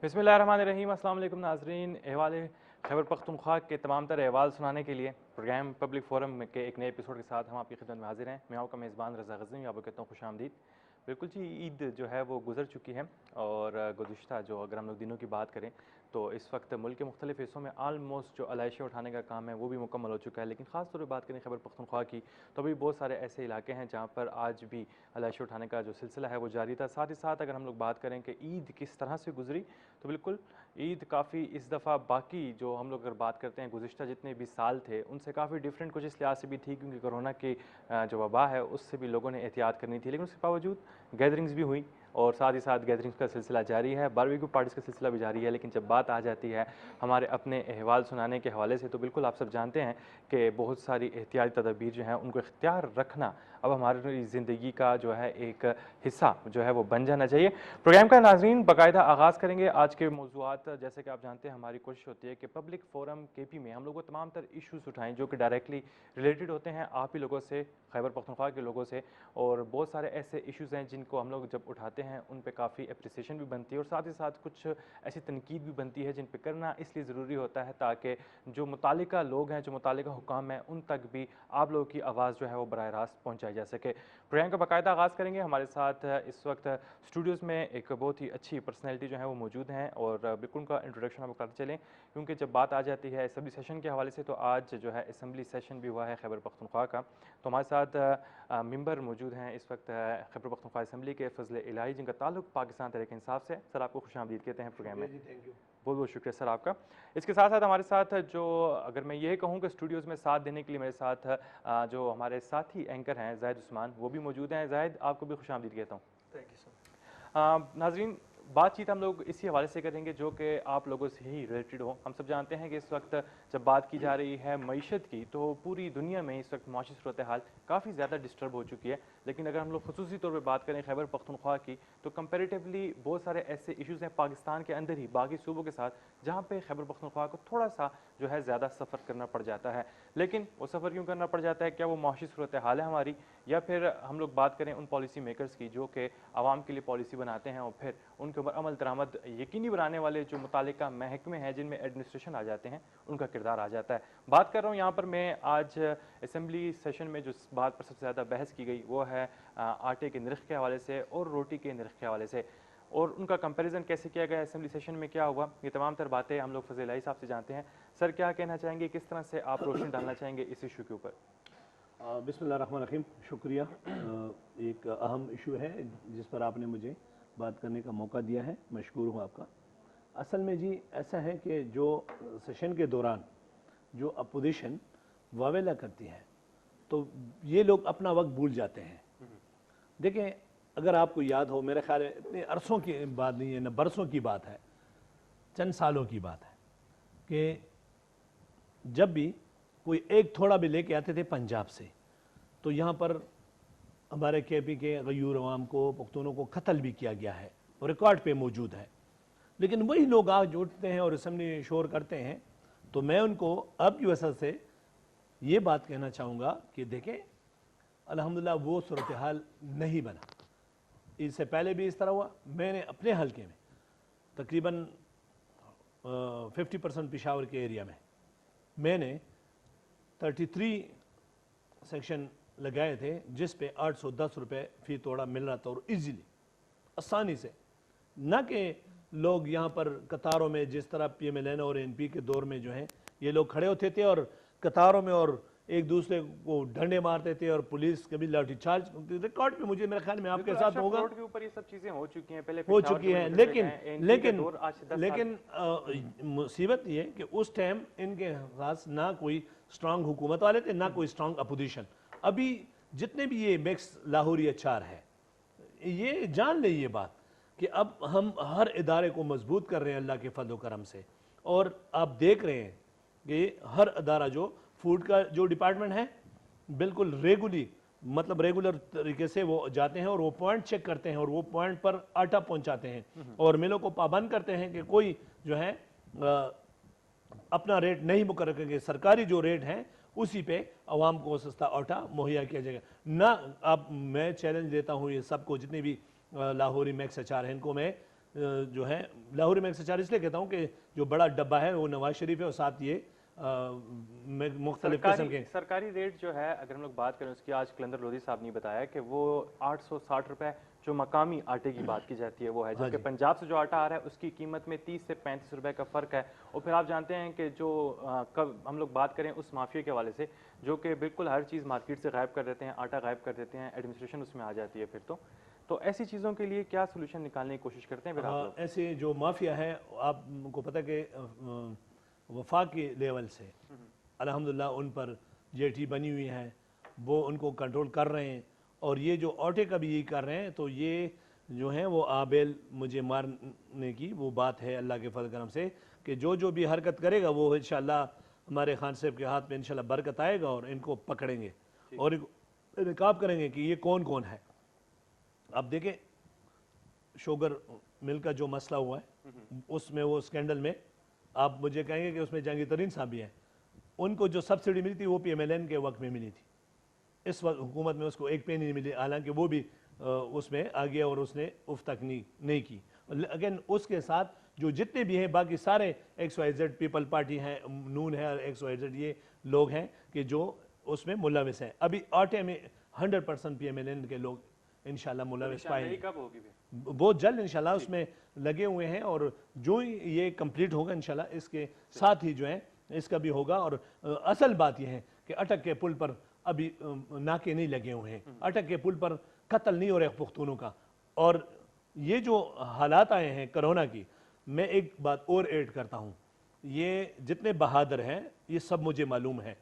बिस्मिल्लाहिर्रहमानिर्रहीम। अस्सलाम वालेकुम नाज़रीन। अहवाल खैबर पख्तूनख्वा के तमाम तर अहवाल सुनाने के लिए प्रोग्राम पब्लिक फोरम के एक नए एपिसोड के साथ हम आपकी खिदमत में हाजिर हैं। मैं आपका मेज़बान रज़ा गज़नवी आपको कहता हूँ खुशामदीद। बिल्कुल जी, ईद जो है वो गुजर चुकी है और गुज़िश्ता जो अगर हम लोग दिनों की बात करें तो इस वक्त मुल्क के मुख्तलिफ हिस्सों में आलमोस्ट जो अलाइशें उठाने का काम है वो भी मुकम्मल हो चुका है। लेकिन ख़ास तौर पर बात करें खैबर पख्तूनख्वा की तो अभी बहुत सारे ऐसे इलाके हैं जहाँ पर आज भी अलाइशें उठाने का जो सिलसिला है वो जारी था। साथ ही साथ अगर हम लोग बात करें कि ईद किस तरह से गुजरी तो बिल्कुल ईद काफ़ी इस दफ़ा बाकी जो हम लोग अगर बात करते हैं गुज़िश्ता जितने भी साल थे उनसे काफ़ी डिफरेंट कुछ इस लिहाज से भी थी क्योंकि कोरोना की जो वबा है उससे भी लोगों ने एहतियात करनी थी। लेकिन उसके बावजूद गैदरिंग्स भी हुई और साथ ही साथ गैदरिंग्स का सिलसिला जारी है, बारबेक्यू पार्टीज़ का सिलसिला भी जारी है। लेकिन जब बात आ जाती है हमारे अपने अहवाल सुनाने के हवाले से तो बिल्कुल आप सब जानते हैं कि बहुत सारी एहतियाती तदबीर जो हैं उनको इख्तियार रखना अब हमारी ज़िंदगी का जो है एक हिस्सा जो है वो बन जाना चाहिए। प्रोग्राम का नाज़रीन बाकायदा आगाज़ करेंगे आज के मौज़ूआत। जैसे कि आप जानते हैं हमारी कोशिश होती है कि पब्लिक फोरम केपी में हम लोग वो तमाम तर इशूज़ उठाएं जो कि डायरेक्टली रिलेटेड होते हैं आप ही लोगों से, खैबर पख्तूनख्वा के लोगों से। और बहुत सारे ऐसे इशूज़ हैं जिनको हम लोग जब उठाते हैं उन पे काफ़ी अप्रिसिएशन भी बनती है और साथ ही साथ कुछ ऐसी तनकीद भी बनती है जिन पे करना इसलिए ज़रूरी होता है ताकि जो मुतालिका लोग हैं, जो मुतालिका हुकाम हैं, उन तक भी आप लोगों की आवाज़ जो है वो बराह रास्त पहुँचाई जा सके। प्रोग्राम का बाकायदा आगाज़ करेंगे। हमारे साथ इस वक्त स्टूडियोज़ में एक बहुत ही अच्छी पर्सनैलिटी जो है वो मौजूद हैं और बिल्कुल उनका इंट्रोडक्शन आप करते चलें क्योंकि जब बात आ जाती है असम्बली सेशन के हवाले से तो आज जो है असम्बली सेशन भी हुआ है खैबर पख्तूनख्वा का। तो हमारे साथ मेंबर मौजूद हैं इस वक्त खैबर पख्तूनख्वा असम्बली के फजल इलाही जिनका ताल्लुक पाकिस्तान तहरीक इंसाफ से। सर आपको खुशामदीद कहते हैं प्रोग्राम में। Thank you. बहुत बहुत शुक्रिया सर आपका। इसके साथ साथ हमारे साथ जो अगर मैं ये कहूँ कि स्टूडियोज़ में साथ देने के लिए मेरे साथ जो हमारे साथी एंकर हैं ज़ाहिद उस्मान वो भी मौजूद हैं। ज़ाहिद आपको भी खुशामदीद कहता हूँ। Thank you sir. नाजरीन बातचीत हम लोग इसी हवाले से करेंगे जो कि आप लोगों से ही रिलेटेड हो। हम सब जानते हैं कि इस वक्त जब बात की जा रही है मईशत की तो पूरी दुनिया में इस वक्त माशी सूरत हाल काफ़ी ज़्यादा डिस्टर्ब हो चुकी है। लेकिन अगर हम लोग खसूसी तौर पर बात करें खैबर पख्तूनख्वा की तो कंपेरेटिवली बहुत सारे ऐसे इशूज़ हैं पाकिस्तान के अंदर ही बाकी सूबों के साथ जहाँ पे खैबर पख्तूनख्वा को थोड़ा सा जो है ज़्यादा सफ़र करना पड़ जाता है। लेकिन वो सफ़र क्यों करना पड़ जाता है, क्या वो माशी सूरत हाल है हमारी, या फिर हम लोग बात करें उन पॉलिसी मेकर्स की जो कि आवाम के लिए पॉलिसी बनाते हैं और फिर उनके ऊपर अमल दरामद यकीनी बनाने वाले जो मुतालिका महकमे हैं जिनमें एडमिनिस्ट्रेशन आ जाते हैं उनका किरदार आ जाता है। बात कर रहा हूँ यहाँ पर मैं आज असम्बली सेशन में जो बात पर सबसे ज़्यादा बहस की गई वो है आटे के नर्ख के हवाले से और रोटी के नर्ख के हवाले से और उनका कंपैरिजन कैसे किया गया असम्बली सेशन में, क्या हुआ, ये तमाम तर बातें हम लोग फजल इलाही साहब से जानते हैं। सर क्या कहना चाहेंगे, किस तरह से आप रोशनी डालना चाहेंगे इस इशू के ऊपर? बिस्मिल्लाहिर्रहमानिर्रहीम, शुक्रिया। एक अहम इशू है जिस पर आपने मुझे बात करने का मौका दिया है, मशकूर हूँ आपका। असल में जी ऐसा है कि जो सेशन के दौरान जो अपोजिशन वावेला करती है तो ये लोग अपना वक्त भूल जाते हैं। देखें, अगर आपको याद हो, मेरे ख्याल में इतने अरसों की बात नहीं है, न बरसों की बात है, चंद सालों की बात है कि जब भी कोई एक थोड़ा भी लेके आते थे पंजाब से तो यहाँ पर हमारे केपी के गयूर अवाम को, पख्तूनों को कत्ल भी किया गया है और रिकॉर्ड पे मौजूद है। लेकिन वही लोग आज उठते हैं और असम्बली में शोर करते हैं। तो मैं उनको अब की वजह से ये बात कहना चाहूँगा कि देखें, अल्हम्दुलिल्लाह वो सूरत हाल नहीं बना। इससे पहले भी इस तरह हुआ। मैंने अपने हल्के में तकरीबन 50% पेशावर के एरिया में मैंने 33 सेक्शन लगाए थे जिस पे 810 रुपये फ़ी तोड़ा मिल रहा था और इजीली, आसानी से। न कि लोग यहाँ पर कतारों में जिस तरह PMLN और NP के दौर में जो है ये लोग खड़े होते थे और कतारों में और एक दूसरे को डंडे मारते थे और पुलिस कभी लाठी चार्ज। रिकॉर्ड पे मुझे, मेरे ख्याल में आपके साथ होगा, रोड के ऊपर ये सब चीज़ें हो चुकी हैं, पहले हो चुकी हैं। लेकिन मुसीबत ये कि उस टाइम इनके पास ना कोई स्ट्रांग हुकूमत वाले थे ना कोई स्ट्रांग अपोजिशन। अभी जितने भी ये मिक्स लाहौरी अचार है, ये जान ले ये बात कि अब हम हर इदारे को मजबूत कर रहे हैं अल्लाह के फजल करम से। और आप देख रहे हैं कि हर अदारा जो फूड का जो डिपार्टमेंट है बिल्कुल रेगुलर तरीके से वो जाते हैं और वो पॉइंट चेक करते हैं और वो पॉइंट पर आटा पहुंचाते हैं और मिलों को पाबंद करते हैं कि कोई जो है अपना रेट नहीं मुकर्रर करके सरकारी जो रेट है उसी पे आवाम को सस्ता आटा मुहैया किया जाएगा ना। अब मैं चैलेंज देता हूँ ये सबको, जितने भी लाहौरी मैक्स अचार हैं इनको मैं جو ہے لاہوری میکس اچار اس لیے کہتا ہوں کہ جو بڑا ڈبہ ہے وہ نواز شریف ہے اور ساتھ یہ مختلف قسم کے سرکاری ریٹ جو ہے اگر ہم لوگ بات کریں اس کی، آج کلندر لودھی صاحب نے بتایا کہ وہ 860 روپے جو مقامی آٹے کی بات کی جاتی ہے وہ ہے، جبکہ پنجاب سے جو آٹا آ رہا ہے اس کی قیمت میں 30 سے 35 روپے کا فرق ہے۔ اور پھر آپ جانتے ہیں کہ جو ہم لوگ بات کریں اس مافیا کے حوالے سے جو کہ بالکل ہر چیز مارکیٹ سے غائب کر دیتے ہیں، آٹا غائب کر دیتے ہیں، ایڈمنسٹریشن اس میں آ جاتی ہے، پھر تو ایسی چیزوں کے لیے کیا سولوشن نکالنے کی کوشش کرتے ہیں پھر آپ لوگ؟ ایسے جو مافیا ہے آپ کو پتہ کہ وفاقی لیول سے الحمدللہ ان پر جے ٹی بنی ہوئی ہے، وہ ان کو کنٹرول کر رہے ہیں، اور یہ جو آٹے کا بھی یہی کر رہے ہیں، تو یہ جو ہیں وہ آبیل مجھے مارنے کی وہ بات ہے اللہ کے فضل کرم سے کہ جو بھی حرکت کرے گا وہ انشاءاللہ ہمارے خان صاحب کے ہاتھ میں انشاءاللہ برکت آئے گا اور ان کو پکڑیں گے اور نقاب کریں گے کہ یہ کون کون ہے۔ اب دیکھیں شوگر مل کا جو مسئلہ ہوا ہے اس میں وہ اسکینڈل میں آپ مجھے کہیں گے کہ اس میں جہانگیر ترین صاحب بھی ہیں، ان کو جو سبسڈی ملی تھی وہ پی ایم ایل این کے وقت میں ملی تھی، اس وقت حکومت میں اس کو ایک پینی نہیں ملی، حالانکہ وہ بھی اس میں آگے اور اس نے اف تک نہیں کی۔ لیکن اس کے ساتھ جو جتنے بھی ہیں باقی سارے X Y Z people party ہیں، نون ہے اور ایکس وائی زیڈ یہ لوگ ہیں کہ جو اس میں ملوث ہیں۔ ابھی آٹے میں 100% پی ایم ایل این کے لوگ انشاءاللہ ملوث پائیں گے، کب ہوگی بہت جلد انشاءاللہ اس میں لگے ہوئے ہیں، اور جو یہ کمپلیٹ ہوگا انشاءاللہ اس کے ساتھ ہی جو ہے اس کا بھی ہوگا۔ اور اصل بات یہ ہے کہ اٹک کے پل پر ابھی ناکے نہیں لگے ہوئے ہیں، اٹک کے پل پر قتل نہیں ہو رہے پختونوں کا، اور یہ جو حالات آئے ہیں کرونا کی، میں ایک بات اور ایڈ کرتا ہوں، یہ جتنے بہادر ہیں یہ سب مجھے معلوم ہے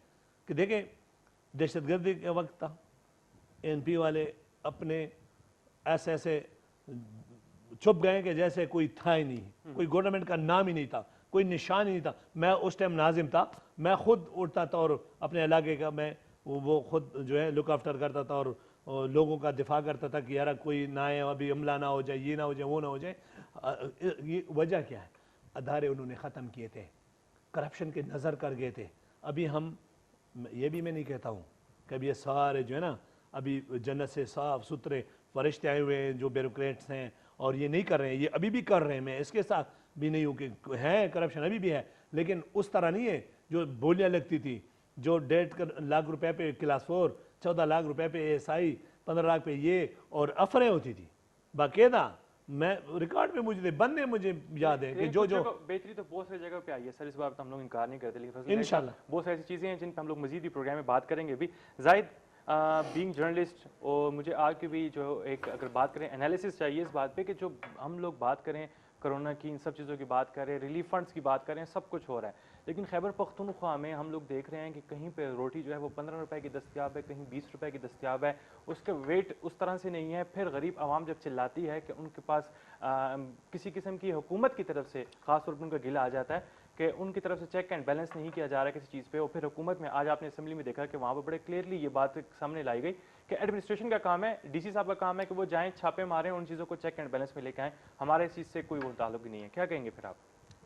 کہ دیکھیں دہشت گردی کے وقت تھا، این پی والے اپنے ایسے چھپ گئے کہ جیسے کوئی تھا ہی نہیں، کوئی گورنمنٹ کا نام ہی نہیں تھا، کوئی نشان ہی نہیں تھا۔ میں اس ٹائم ناظم تھا، میں خود اٹھتا تھا اور اپنے علاقے کا میں وہ خود جو ہے لک آفٹر کرتا تھا اور لوگوں کا دفاع کرتا تھا کہ یار کوئی نہ آئے، ابھی حملہ نہ ہو جائے، یہ نہ ہو جائے، وہ نہ ہو جائے۔ یہ وجہ کیا ہے؟ ادارے انہوں نے ختم کیے تھے، کرپشن کے نظر کر گئے تھے۔ ابھی ہم یہ بھی میں نہیں کہتا ہوں کہ ابھی یہ سارے جو ہے نا ابھی جنت سے صاف ستھرے فرشتے آئے ہوئے ہیں جو بیوروکریٹس ہیں اور یہ نہیں کر رہے ہیں، یہ ابھی بھی کر رہے ہیں، میں اس کے ساتھ بھی نہیں ہوں کہ ہے کرپشن ابھی بھی ہے، لیکن اس طرح نہیں ہے جو بولیاں لگتی تھی، جو 1.5 لاکھ روپے پہ کلاس 4، 14 لاکھ روپے پہ اے ایس آئی، 15 لاکھ پہ یہ، اور افریں ہوتی تھی باقاعدہ۔ میں ریکارڈ میں مجھے بندے مجھے یاد ہے کہ جو بہتری تو بہت ساری جگہ پہ آئی ہے سر، اس بات ہم لوگ انکار نہیں کرتے، لیکن انشاءاللہ بہت ساری ایسی چیزیں ہیں جن پہ ہم لوگ مزید بھی پروگرام میں بات کریں گے بھی۔ زاہد بینگ جرنلسٹ، اور مجھے آج کے بھی جو ایک اگر بات کریں انالیسس چاہیے اس بات پہ کہ جو ہم لوگ بات کریں کرونا کی، ان سب چیزوں کی بات کریں، ریلیف فنڈس کی بات کریں، سب کچھ ہو رہا ہے، لیکن خیبر پختونخوا میں ہم لوگ دیکھ رہے ہیں کہ کہیں پہ روٹی جو ہے وہ 15 روپے کی دستیاب ہے، کہیں 20 روپے کی دستیاب ہے، اس کا ویٹ اس طرح سے نہیں ہے۔ پھر غریب عوام جب چلاتی ہے کہ ان کے پاس کسی قسم کی حکومت کی طرف سے خاص طور پر ان کا گلہ آ جاتا ہے کہ ان کی طرف سے چیک اینڈ بیلنس نہیں کیا جا رہا ہے کسی چیز پہ، اور پھر حکومت میں آج آپ نے اسمبلی میں دیکھا کہ وہاں پہ بڑے کلیئرلی یہ بات سامنے لائی گئی کہ ایڈمنسٹریشن کا کام ہے، ڈی سی صاحب کا کام ہے کہ وہ جائیں چھاپے ماریں، ان چیزوں کو چیک اینڈ بیلنس میں لے کے آئیں، ہمارے اس چیز سے کوئی وہ تعلق نہیں ہے۔ کیا کہیں گے پھر آپ؟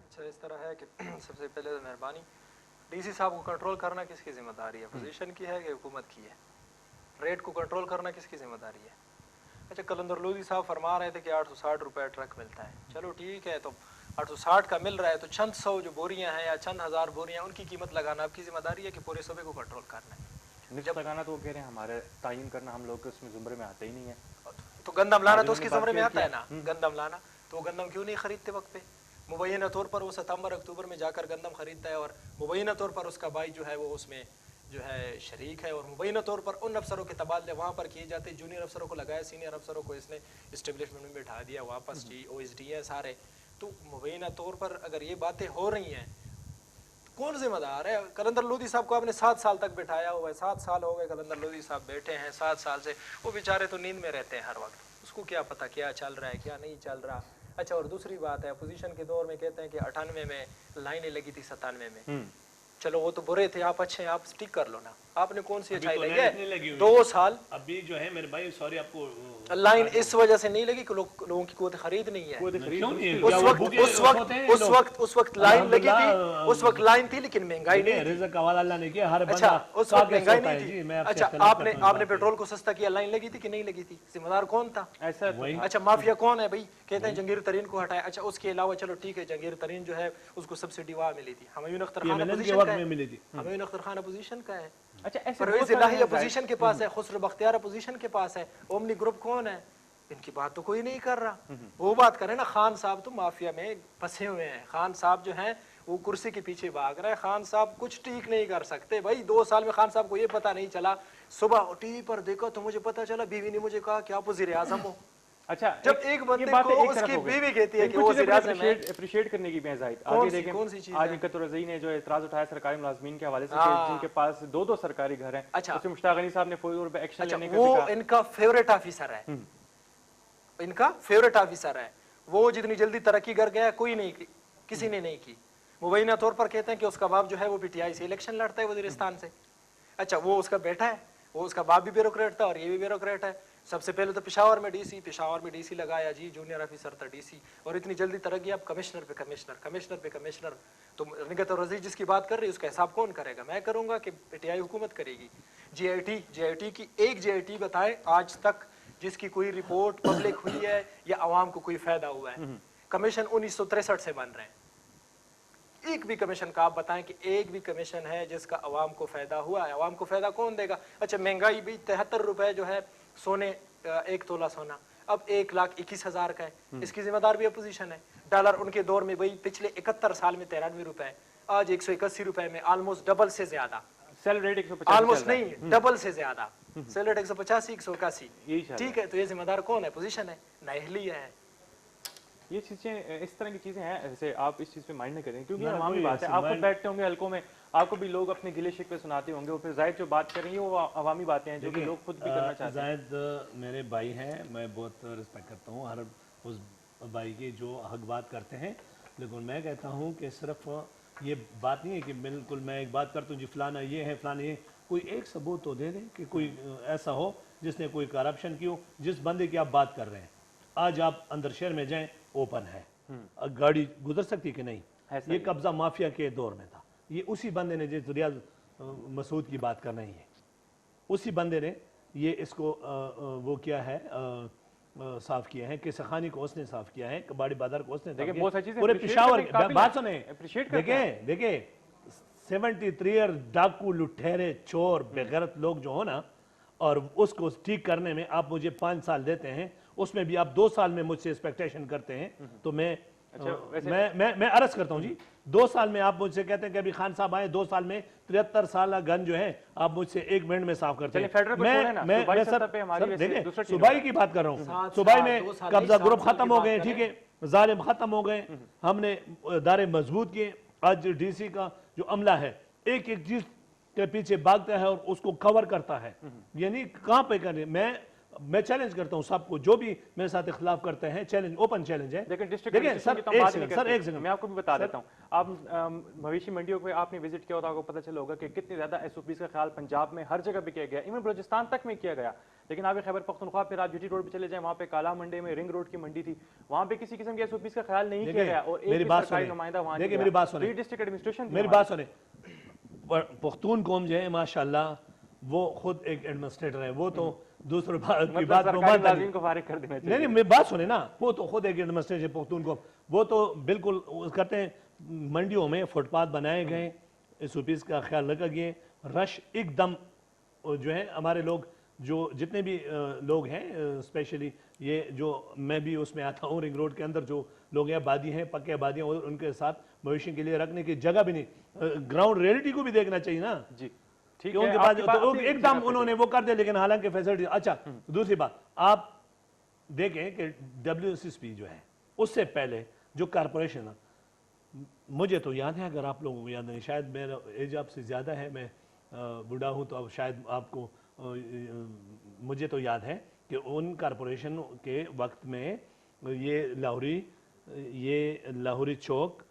اچھا اس طرح ہے کہ سب سے پہلے مہربانی، ڈی سی صاحب کو کنٹرول کرنا کس کی ذمہ داری ہے؟ پوزیشن کی ہے کہ حکومت کی ہے؟ ریٹ کو کنٹرول کرنا کس کی ذمہ داری ہے؟ اچھا کلندر لودھی صاحب فرما رہے تھے کہ 860 روپے ٹرک ملتا ہے، چلو ٹھیک ہے، تو 860 کا مل رہا ہے تو چند سو جو بوریاں ہیں یا چند ہزار بوریاں ان کی قیمت لگانا آپ کی ذمہ داری ہے کہ پورے صوبے کو کنٹرول کرنا ہے؟ جب لگانا تو وہ کہہ رہے ہیں ہمارے تعین کرنا، ہم لوگ اس میں زمرے میں آتے ہی نہیں ہے۔ تو گندم لانا تو اس کی زمرے میں آتا ہے نا، گندم لانا تو وہ گندم کیوں نہیں خریدتے وقت پہ؟ مبینہ طور پر وہ ستمبر اکتوبر میں جا کر گندم خریدتا ہے اور مبینہ طور پر اس کا بھائی جو ہے وہ اس میں جو ہے شریک ہے، اور مبینہ طور پر ان افسروں کے تبادلے وہاں پر کیے جاتے، جونیئر افسروں کو لگایا، سینئر افسروں کو اس نے اسٹیبلشمنٹ میں بٹھا دیا واپس، او ایس ڈی ہے سارے۔ تو مبینہ طور پر اگر یہ باتیں ہو رہی ہیں کون ذمہ دار ہے؟ کلندر لودھی صاحب کو آپ نے 7 سال تک بٹھایا ہوا ہے، 7 سال ہو گئے کلندر لودھی صاحب بیٹھے ہیں 7 سال سے، وہ بیچارے تو نیند میں رہتے ہیں ہر وقت، اس کو کیا پتہ کیا چل رہا ہے کیا نہیں چل رہا۔ اچھا اور دوسری بات ہے اپوزیشن کے دور میں کہتے ہیں کہ 98 میں لائنیں لگی تھی 97 میں، چلو وہ تو برے تھے، آپ اچھے ہیں، آپ سٹک کر لو نا، آپ نے کون سی اچھائی لگی ہے 2 سال؟ ابھی جو ہے میرے بھائی سوری آپ کو लाइन इस वजह से नहीं लगी कि लोगों की कुव्वत खरीद नहीं है। क्यों नहीं है? उस क्या वो वक्त भूखे उस वक्त होते हैं उस लोग? वक्त उस वक्त लाइन लगी थी, अल्हम्दुलिल्लाह, उस वक्त लाइन थी लेकिन महंगाई नहीं थी। रिज़्क़ का वाला अल्लाह ने किया, हर अच्छा, बंदा उस वक्त महंगाई होता है नहीं जी। थी। मैं आपसे अच्छा, इख्तिलाफ आपने करता हूँ इस आपने बात पे। पेट्रोल को सस्ता किया, लाइन लगी थी कि नहीं लगी थी? जिम्मेदार कौन था? ऐसा वही अच्छा, माफिया कौन है भाई? कहते हैं जंगीर तरीन को हटाया। अच्छा, उसके अलावा चलो ठीक है, जंगीर तरीन जो है उसको सब्सिडी वहाँ मिली थी, हमायूं अख्तर खान PMNN के अपोजिशन वक्त का में है, मिली थी। हमायूं अख्तर खान अपोजिशन का है, अच्छा, ऐसे परवेज बहुत सारे इलाही हैं अपोजिशन के पास है, खुसरो बख्तियार अपोजिशन के पास है, ओमनी ग्रुप कौन है? इनकी बात तो कोई नहीं कर रहा। वो बात करें ना, खान साहब तो माफिया में फंसे हुए हैं। खान साहब जो हैं वो कुर्सी के पीछे भाग रहे हैं। खान साहब कुछ ठीक नहीं कर सकते भाई। 2 साल में खान साहब को ये पता नहीं चला, सुबह टीवी पर देखा तो मुझे पता चला, बीवी ने मुझे कहा कि आप वज़ीर आज़म हो। अच्छा, जब एक बंदे को उसकी बीवी कहती है कि वो वज़ीर आज़म है। अप्रिशिएट करने की भी है जाहिद। कौन आगे सी- देखें, कौन सी चीज़ आज है? इनकत रज़ी ने जो एतराज़ उठाया सरकारी मुलाज़मीन के हवाले से कि हाँ। जिनके पास 2-2 सरकारी घर हैं, अच्छा। उसमें मुश्ताक अली साहब ने फौरी तौर पे एक्शन अच्छा, लेने का वो भी कहा। इनका फेवरेट ऑफिसर है, इनका फेवरेट ऑफिसर है। वो जितनी जल्दी तरक्की कर गया कोई नहीं की, किसी ने नहीं की। मुबैना तौर पर कहते हैं कि उसका बाप जो है वो पीटीआई से इलेक्शन लड़ता है वजीरिस्तान से। अच्छा, वो उसका बेटा है, वो उसका बाप भी ब्यूरोक्रेट था और ये भी ब्यूरोक्रेट है। सबसे पहले तो पेशावर में डीसी लगाया जी, जूनियर ऑफिसर था डीसी, और इतनी जल्दी तरक्की अब कमिश्नर पे कमिश्नर, कमिश्नर पे कमिश्नर। तो निगत और रज़ी जिसकी बात कर रही है उसका हिसाब कौन करेगा? मैं करूंगा कि पीटीआई हुकूमत करेगी। जीआईटी की एक जीआईटी बताए आज तक जिसकी कोई रिपोर्ट पब्लिक हुई है या आवाम को कोई फायदा हुआ है? कमीशन 1963 से बन रहे हैं, एक भी कमीशन का आप बताएं कि एक भी कमीशन है जिसका आवाम को फायदा हुआ है? आवाम को फायदा कौन देगा? अच्छा, महंगाई भी 73 रुपए जो है सोने, 1 तोला सोना अब 1,21,000 का है, इसकी जिम्मेदार भी अपोजिशन है। डॉलर उनके दौर में भाई पिछले 71 साल में 93 रुपए, आज 181 रुपए में ऑलमोस्ट डबल से ज्यादा, सेल रेट 150 ऑलमोस्ट नहीं डबल से ज्यादा, सेल रेट 185 181। यही चल रहा है। ठीक है, तो ये जिम्मेदार कौन है? अपोजिशन है, नाअहली है। ये चीजें, इस तरह की चीजें हैं, ऐसे आप इस चीज पे माइंड नहीं करें क्योंकि ना, अवामी कोई बात है। ऐसे आप खुद mind- बैठते होंगे हलकों में, आपको भी लोग अपने गिले शिकवे सुनाते होंगे, और फिर जाहिद जो बात करेंगे वो अवामी बातें हैं जो कि लोग खुद भी करना चाहते हैं। जायद मेरे भाई हैं, मैं बहुत रिस्पेक्ट करता हूँ हर उस भाई की जो हक बात करते हैं, लेकिन मैं कहता हूँ कि सिर्फ ये बात नहीं है कि बिल्कुल मैं एक बात करता हूँ जी फलाना ये है फलाना ये, कोई एक सबूत तो दे दें कि कोई ऐसा हो जिसने कोई करप्शन की हो। जिस बंदे की आप बात कर रहे हैं, आज आप अंदर शहर में जाएं, ओपन है, गाड़ी गुजर सकती कि नहीं? ऐसा ये ही। कब्जा माफिया के दौर में था। ये उसी बंदे ने जिस रियाज मसूद की बात करना ही है, उसी बंदे ने ये इसको वो किया है, साफ किया है कि सखानी को उसने साफ किया है, कबाड़ी बाजार को उसने साफ देखिए, किया बहुत सारी चीजें पूरे appreciate पेशावर करने के काबिल बात हैं। सुने, Appreciate करते हैं। देखें 73 ईयर डाकू लुटेरे चोर बेगैरत लोग जो हो ना, और उसको ठीक करने में आप मुझे 5 साल देते हैं, उसमें भी आप 2 साल में मुझसे एक्सपेक्टेशन करते हैं, तो मैं अच्छा, वैसे- मैं अर्ज करता हूं जी, 2 साल में आप मुझसे कहते हैं कि अभी खान साहब आए, 2 साल में 73 साल गन जो है आप मुझसे 1 मिनट में साफ करते चलिए, हैं। फेडरल को छोड़ें ना, सूबाई सतह पे हमारी वैसे देखें, दूसरा चीज़ सूबाई है। की बात कर रहा हूँ, 7 सूबाई साल, में 2 साल कब्जा नहीं, ग्रुप 7 साल खत्म की हो बात गए, करें। ठीक है, जालिम खत्म हो गए, हमने दायरे मजबूत किए। आज डीसी का जो अमला है एक एक चीज के पीछे भागता है और उसको कवर करता है, यानी कहाँ पे करें? मैं चैलेंज करता हूँ सबको, जो भी मेरे साथ इख्तिलाफ करते हैं, चैलेंज, ओपन चैलेंज है। देखिए, डिस्ट्रिक्ट देखिए एडमिनिस्ट्रेशन सर, की तो एक बात सेकंड, नहीं सर करते। एक सेकंड, मैं आपको भी बता देता हूँ, आप मवेशी मंडियों पे आपने विजिट किया होगा, आपको पता चला होगा कि कितनी ज्यादा एसओपीज का ख्याल पंजाब में हर जगह पे किया गया, इवन बलूचिस्तान तक में किया गया। लेकिन आप खैबर पख्तूनख्वा फिर आप जीटी रोड पे चले जाएं, वहाँ पे काला मंडी में रिंग रोड की मंडी थी, वहाँ पे किसी किस्म के एसओपीज का ख्याल नहीं किया गया, और एक मेरी भी बात सरकारी सुने, नुमाइंदा वहाँ देखिए मेरी बात सुने, डिस्ट्रिक्ट एडमिनिस्ट्रेशन मेरी बात सुने, पख्तून कौम जो है माशाल्लाह वो खुद एक एडमिनिस्ट्रेटर है, वो तो दूसरों की बात को सरकारी मानता नहीं। मुलाजिम को फारिग कर देना चाहिए। नहीं मेरी बात सुने ना, वो तो खुद एक एडमिनिस्ट्रेशन पख्तून को, वो तो बिल्कुल करते हैं। मंडियों में फुटपाथ बनाए गए, एसओपीज का ख्याल रखा गया, रश एकदम जो है हमारे लोग जो जितने भी लोग हैं, स्पेशली ये जो मैं भी उसमें आता हूँ, रिंग रोड के अंदर जो लोग हैं, आबादी हैं, पक्के आबादियाँ, और उनके साथ मवेशी के लिए रखने की जगह भी नहीं, ग्राउंड रियलिटी को भी देखना चाहिए ना जी, ठीक क्योंकि है, बाद आपकी बात तो अपनी एकदम जगह पे उन्होंने वो कर दिया, लेकिन हालांकि फैसिलिटी। अच्छा, दूसरी बात आप देखें कि WSSP जो है उससे पहले जो कारपोरेशन, मुझे तो याद है, अगर आप लोगों को याद नहीं, शायद मेरा एज आपसे ज़्यादा है, मैं बूढ़ा हूँ तो अब शायद आपको, मुझे तो याद है कि उन कारपोरेशन के वक्त में ये लाहौरी चौक,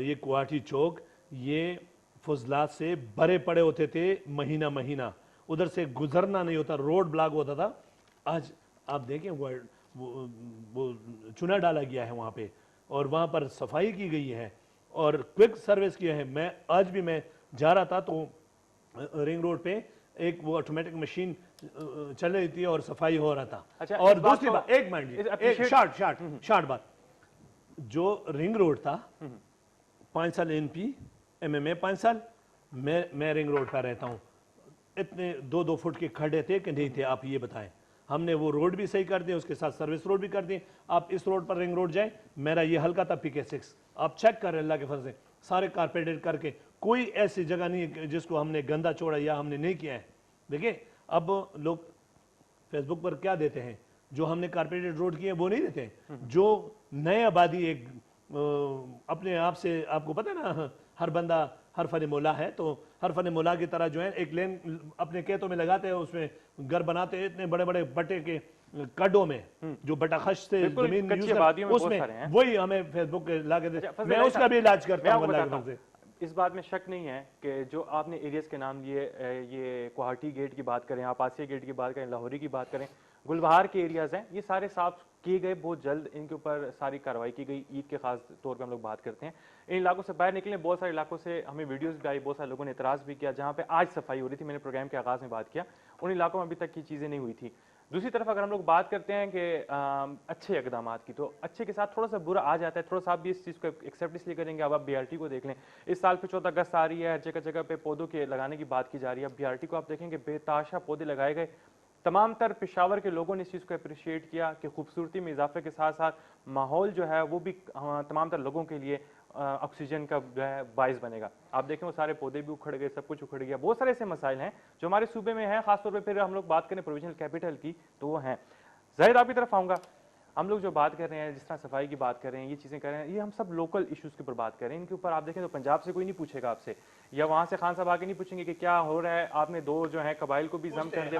ये कुआठी चौक, ये फजलात से भरे पड़े होते थे, महीना महीना उधर से गुजरना नहीं होता, रोड ब्लॉक होता था। आज آپ دیکھیں وہ چونا ڈالا گیا ہے وہاں پہ اور وہاں پر صفائی کی گئی ہے اور کوئک سروس کیا ہے. میں آج بھی میں جا رہا تھا تو رنگ روڈ پہ ایک وہ آٹومیٹک مشین چل رہی تھی اور صفائی ہو رہا تھا. اور دوسری بات ایک منٹ ایک شارٹ بات, جو رنگ روڈ تھا 5 سال NP MMA 5 سال میں رنگ روڈ پہ رہتا ہوں, اتنے 2 فٹ کے کھڈے تھے کہ نہیں تھے آپ یہ بتائیں. ہم نے وہ روڈ بھی صحیح کر دیں, اس کے ساتھ سروس روڈ بھی کر دیں. آپ اس روڈ پر رنگ روڈ جائیں, میرا یہ ہلکا تھا PK6, آپ چیک کریں اللہ کے فضل سے سارے کارپیٹڈ کر کے, کوئی ایسی جگہ نہیں ہے جس کو ہم نے گندا چھوڑا یا ہم نے نہیں کیا ہے. دیکھیں اب لوگ فیس بک پر کیا دیتے ہیں, جو ہم نے کارپیٹڈ روڈ کیے ہیں وہ نہیں دیتے ہیں. جو نئے آبادی ایک اپنے آپ سے, آپ کو پتہ ہے نا ہر بندہ ہر فن مولا ہے, تو ہر فن مولا کی طرح جو ہے ایک لین اپنے کھیتوں میں لگاتے ہیں, اس میں گھر بناتے ہیں اتنے بڑے بڑے بٹے کے کڈوں میں جو بٹا خش سے زمین یوز کرتے اس میں, وہی ہمیں فیس بک لا کے دے. میں اس کا بھی علاج کرتا ہوں اللہ کے فضل سے. اس بات میں شک نہیں ہے کہ جو آپ نے ایریاز کے نام لیے, یہ کوہاٹی گیٹ کی بات کریں, آپ آسیہ گیٹ کی بات کریں, لاہوری کی بات کریں, گلبہار کے ایریاز ہیں, یہ سارے صاف کیے گئے بہت جلد. ان کے اوپر ساری کارروائی کی گئی. عید کے خاص طور پہ ہم لوگ بات کرتے ہیں. ان علاقوں سے باہر نکلیں, بہت سارے علاقوں سے ہمیں ویڈیوز بھی آئی, بہت سارے لوگوں نے اعتراض بھی کیا جہاں پہ آج صفائی ہو رہی تھی. میں نے پروگرام کے آغاز میں بات کیا, ان علاقوں میں ابھی تک کی چیزیں نہیں ہوئی تھی. دوسری طرف اگر ہم لوگ بات کرتے ہیں کہ اچھے اقدامات کی, تو اچھے کے ساتھ تھوڑا سا برا آ جاتا ہے. تھوڑا سا آپ بھی اس چیز کو ایکسیپٹ اس لیے کریں گے. اب آپ BRT کو دیکھ لیں, اس سال پہ 14 اگست آ رہی ہے, ہر جگہ جگہ پہ پودوں کے لگانے کی بات کی جا رہی ہے. اب BRT کو آپ دیکھیں گے بے تحاشا پودے لگائے گئے. تمام تر پشاور کے لوگوں نے اس چیز کو اپریشیٹ کیا کہ خوبصورتی میں اضافے کے ساتھ ساتھ ماحول جو ہے وہ بھی تمام تر لوگوں کے لیے آکسیجن کا جو ہے باعث بنے گا. آپ دیکھیں وہ سارے پودے بھی اکھڑ گئے, سب کچھ اکھڑ گیا. بہت سارے ایسے مسائل ہیں جو ہمارے صوبے میں ہیں, خاص طور پہ پھر ہم لوگ بات کریں پروویژنل کیپٹل کی تو وہ ہیں. زاہد آپ کی طرف آؤں گا. ہم لوگ جو بات کر رہے ہیں, جس طرح صفائی کی بات کر رہے ہیں, یہ چیزیں کر رہے ہیں, یہ ہم سب لوکل ایشوز کے اوپر بات کر رہے ہیں. ان کے اوپر آپ دیکھیں تو پنجاب سے کوئی نہیں پوچھے گا آپ سے, یا وہاں سے خان صاحب آ کے نہیں پوچھیں گے کہ کیا ہو رہا ہے. آپ نے 2 جو ہیں قبائل کو بھی ضم کر دیا.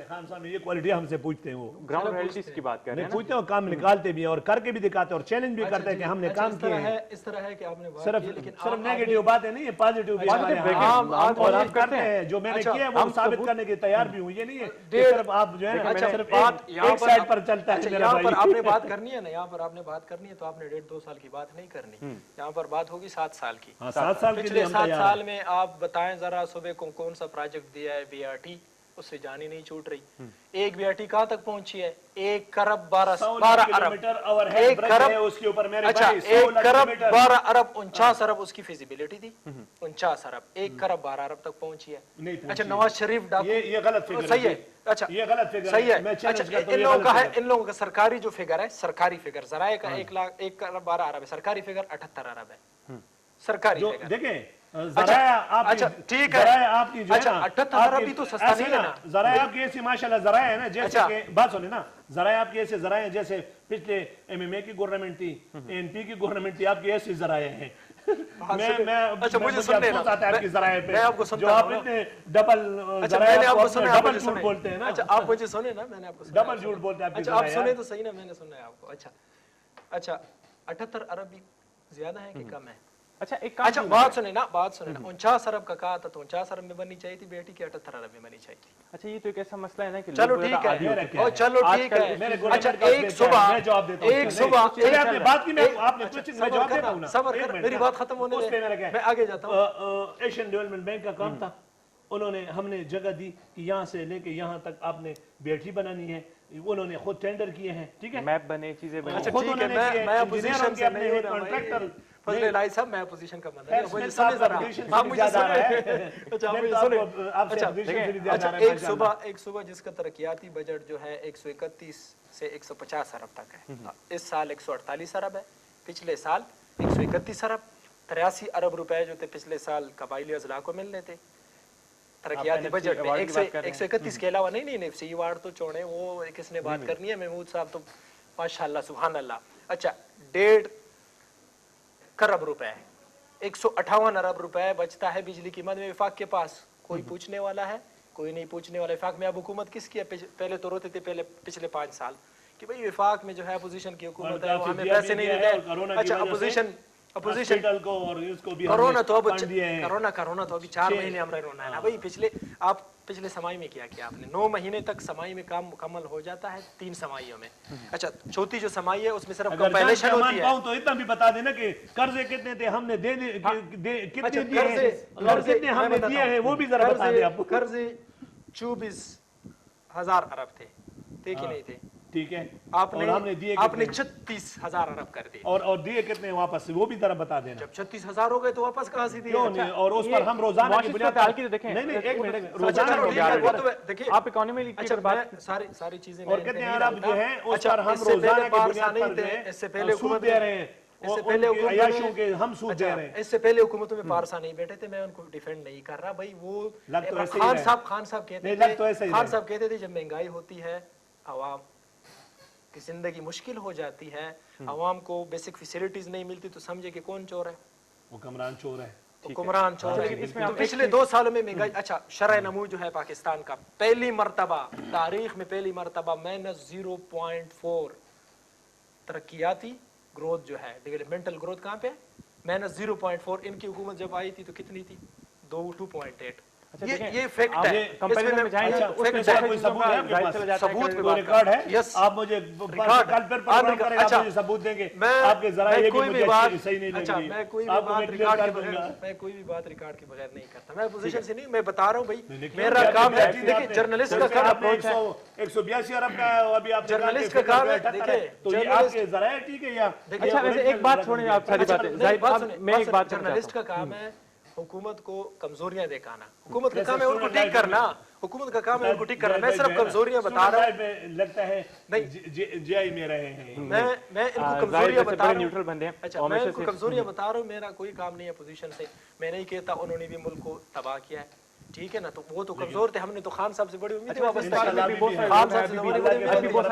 خان صاحب یہ کوالٹی ہم سے پوچھتے ہیں, وہ گراؤنڈ ریئلٹیز کی بات کر رہے ہیں, پوچھتے ہیں, کام نکالتے بھی ہیں اور کر کے بھی دکھاتے ہیں اور چیلنج بھی کرتے ہیں کہ ہم نے کام کیے ہیں. اس طرح ہے کہ آپ نے صرف نیگیٹو باتیں نہیں ہیں, پازیٹو بھی اور آپ کرتے ہیں. جو میں نے کیا ہے وہ ثابت کرنے کے تیار بھی ہوں. یہ نہیں ہے کہ صرف آپ جو ہے صرف ایک سائڈ پر چلتا ہے. یہاں پر آپ نے بات کرنی ہے نا, یہاں پر آپ نے بات کرنی ہے تو آپ نے 1.5-2 سال کی بات نہیں کرنی. یہاں پر بات ہوگی 7 سال کی. 7 سال پچھلے 7 سال میں آپ بتائیں ذرا صوبے کو کون سا پروجیکٹ دیا ہے BRT, اس سے جانی نہیں چھوٹ رہی. ایک BRT کہاں تک پہنچی ہے؟ 1 کروڑ 12 ارب 49 ارب اس کی فیزیبلٹی تھی. 49 ارب 1 کروڑ 12 ارب تک پہنچی ہے. اچھا نواز شریف یہ غلط فگر صحیح ہے. اچھا یہ غلط فگر صحیح ہے. اچھا ان لوگوں کا ہے, ان لوگوں کا سرکاری جو فگر ہے, سرکاری فگر ذرائع کا 1 کروڑ 12 ارب ہے, سرکاری فگر 78 ارب ہے. سرکاری فگر دیکھیں ذرائع آپ کی, ٹھیک ہے, ذرائع آپ کی جو ہے نا 78 ارب بھی تو سستا نہیں ہے نا. ذرائع آپ کی ایسی ماشاءاللہ ذرائع ہے نا, جیسے کہ بات سنیں نا, ذرائع آپ کی ایسے ذرائع جیسے پچھلے MMA کی گورنمنٹ تھی, NP کی گورنمنٹ تھی, آپ کی ایسی ذرائع ہیں. اچھا مجھے سننے نا, آپ کی ذرائع پہ میں آپ کو جو آپ اتنے ڈبل ڈبل جھوٹ بولتے ہیں نا. اچھا آپ مجھے سنیں نا, میں نے آپ کو ڈبل جھوٹ بولتے ہیں. اچھا آپ سنیں تو صحیح نا, میں نے سنا ہے آپ کو. اچھا 78 ارب بھی زیادہ ہے کہ کم ہے؟ اچھا بات سنیں نا, 49 ارب کا کہا تھا تو 49 ارب میں بننی چاہیے تھی BRT کی, 78 ارب میں بننی چاہیے تھی. اچھا یہ تو ایک ایسا مسئلہ ہے نا کہ چلو ٹھیک ہے, چلو ٹھیک ہے. اچھا ایک صبح صبر کر, میری بات ختم ہونے دے, میں آگے جاتا ہوں. ایشین ڈیولپمنٹ بینک کا کام تھا, انہوں نے ہم نے جگہ دی کہ یہاں سے لے کے یہاں تک آپ نے BRT بنانی ہے. انہوں نے خود ٹینڈر کیے ہیں, ٹھیک ہے, میپ بنے, چیزیں بنے. اچھا ٹھیک ہے, میں اپوزیشن سے نہیں ہوں کانٹریکٹر فضل الہی صاحب, میں اپوزیشن کا بندہ ہوں. مجھے سنیں ذرا, آپ مجھے سنیں. اچھا ایک صوبہ جس کا ترقیاتی بجٹ جو ہے 131 سے 150 ارب تک ہے. اس سال 148 ارب ہے, پچھلے سال 131 ارب. 83 ارب روپے جو تھے پچھلے سال قبائلی اضلاع کو ملنے تھے ترقیاتی بجٹ میں. 131 کے علاوہ نہیں, نفسی ایوارڈ تو چھوڑیں, وہ کس نے بات کرنی ہے, محمود صاحب تو ماشاءاللہ سبحان اللہ. اچھا 1.5 کروڑ روپے, 158 ارب روپے بچتا ہے بجلی کی مد میں وفاق کے پاس. کوئی پوچھنے والا ہے؟ کوئی نہیں پوچھنے والا. وفاق میں اب حکومت کس کی ہے؟ پہلے تو روتے تھے پچھلے 5 سال کہ بھئی وفاق میں جو ہے اپوزیشن کی حکومت ہے, وہ ہمیں پیسے نہیں دیتے. اچھا अपोजिशन हॉस्पिटल को और इसको भी कोरोना तो अब फंड दिए हैं। कोरोना तो अभी 4 महीने हमारा रोना है ना भाई। पिछले समाई में क्या किया आपने? 9 महीने तक समाई में काम मुकम्मल हो जाता है 3 समाइयों में। अच्छा, चौथी जो समाई है उसमें सिर्फ कंपाइलेशन होती है। तो इतना भी बता देना कि कर्जे कितने थे, हमने कितने अच्छा, दिए हैं और कितने हमने दिए हैं, वो भी जरा बता दें आपको। कर्जे 24,000 अरब थे कि नहीं थे? ठीक है, आपने दिए 36,000 अरब कर दिए। और दिए कितने वापस, वो भी जरा बता देना। जब 36,000 हो गए तो वापस कहाँ से दिए? क्यों नहीं? और उस पर हम रोजाना की बुनियाद पर देखें, नहीं एक मिनट, रोजाना देखिए आप इकोनॉमी की बात सारी चीजें और कितने अरब जो है उस पर हम रोजाना की बुनियाद पर इससे पहले सूद दे रहे हैं, इससे पहले अयाशों के हम सूद दे रहे हैं। इससे पहले हुकूमतों में पारसा नहीं बैठे थे, मैं उनको डिफेंड नहीं कर रहा भाई। वो खान साहब कहते थे जब महंगाई होती है आवाम की जिंदगी मुश्किल हो जाती है, आवाम को बेसिक फैसिलिटीज नहीं मिलती तो समझे कि कौन चोर है? हुक्मरान चोर है। हुक्मरान चोर है। तो पिछले 2 सालों में महंगाई, अच्छा शरह नमू जो है पाकिस्तान का पहली मर्तबा तारीख में -0.4 तरक्कियाती ग्रोथ जो है, डेवलपमेंटल ग्रोथ कहाँ पे? -0.4। इनकी हुकूमत जब आई थी तो कितनी थी? 2.8। ये फैक्ट है। कंपैरिजन में जाएंगे तो उसमें कोई सबूत है आपके पास? सबूत पे कोई रिकॉर्ड है? यस, आप मुझे कल पर प्रोग्राम करेंगे, आप मुझे सबूत देंगे। आपके जरा ये भी मुझे सही नहीं लग रही। मैं कोई भी बात रिकॉर्ड के बगैर नहीं करता। मैं पोजीशन से नहीं, मैं बता रहा हूं भाई, मेरा काम है। देखिए जर्नलिस्ट का काम अप्रोच है। 182 अरब का अभी आप जर्नलिस्ट का काम है। देखिए तो ये आपके जरा है, ठीक है या? अच्छा वैसे एक बात छोड़िए, आप सारी बातें, मैं एक बात जर्नलिस्ट का काम है हुकूमत को कमजोरियां दिखाना। हुकूमत का काम है उनको ठीक करना। हुकूमत का काम है उनको ठीक करना। मैं सिर्फ कमजोरियां बता रहा हूं। लगता है जीआई में रहे हैं। मैं इनको कमजोरियां बता रहा हूं। न्यूट्रल बंदे हैं। अच्छा, मैं इनको कमजोरियां बता रहा हूं। मेरा कोई काम नहीं है पोजीशन से। मैं नहीं कहता उन्होंने भी मुल्क को तबाह किया है, ठीक है ना? तो वो तो कमजोर थे, हमने तो खान साहब से बड़ी उम्मीद है। बहुत सारे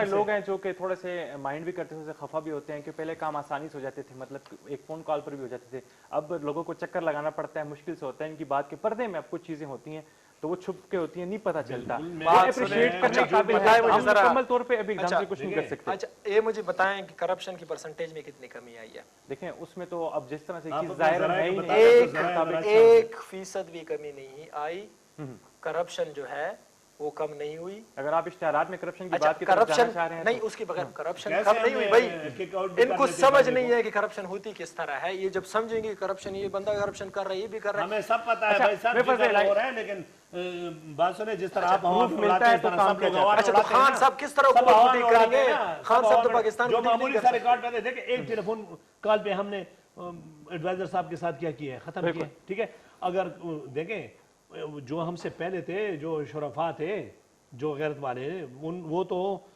लोग हैं जो कि थोड़े से माइंड भी करते हैं, खफा भी होते हैं कि पहले काम आसानी से हो जाते थे, मतलब एक फोन कॉल पर भी हो जाते थे। अब लोगों को चक्कर लगाना पड़ता है, मुश्किल से होता है। इनकी बात के पर्दे में अब कुछ चीजें होती हैं तो वो छुप के होती है, नहीं पता चलता। अप्रिशिएट करने के काबिल है, हम मुकम्मल तौर पे अभी एकदम से कुछ नहीं कर सकते। अच्छा ये मुझे बताएं कि करप्शन की परसेंटेज में कितनी कमी आई है? देखें उसमें तो अब जिस तरह से चीज जाहिर है ही नहीं, 1% भी कमी नहीं आई। करप्शन जो है वो कम नहीं हुई। अगर आप इश्तिहारात में करप्शन की बात की करप्शन नहीं, उसके बगैर करप्शन कम नहीं हुई भाई। इनको समझ नहीं है कि करप्शन होती किस तरह है। ये जब समझेंगे करप्शन, ये बंदा करप्शन कर रहा है, ये भी कर रहा है, हमें सब पता है भाई, सब हो रहा है। लेकिन बात सुने, जिस तरह आप मिलता है तो काम किया जाता है। अच्छा तो खान साहब किस तरह हुकूमत करेंगे? खान साहब तो पाकिस्तान जो मामूली सा रिकॉर्ड करते, देखिए एक टेलीफोन कॉल पे हमने एडवाइजर साहब के साथ क्या किया है, खत्म किया, ठीक है। अगर देखें जो हमसे पहले थे, जो शुरफा थे, जो गैरत वाले, वो तो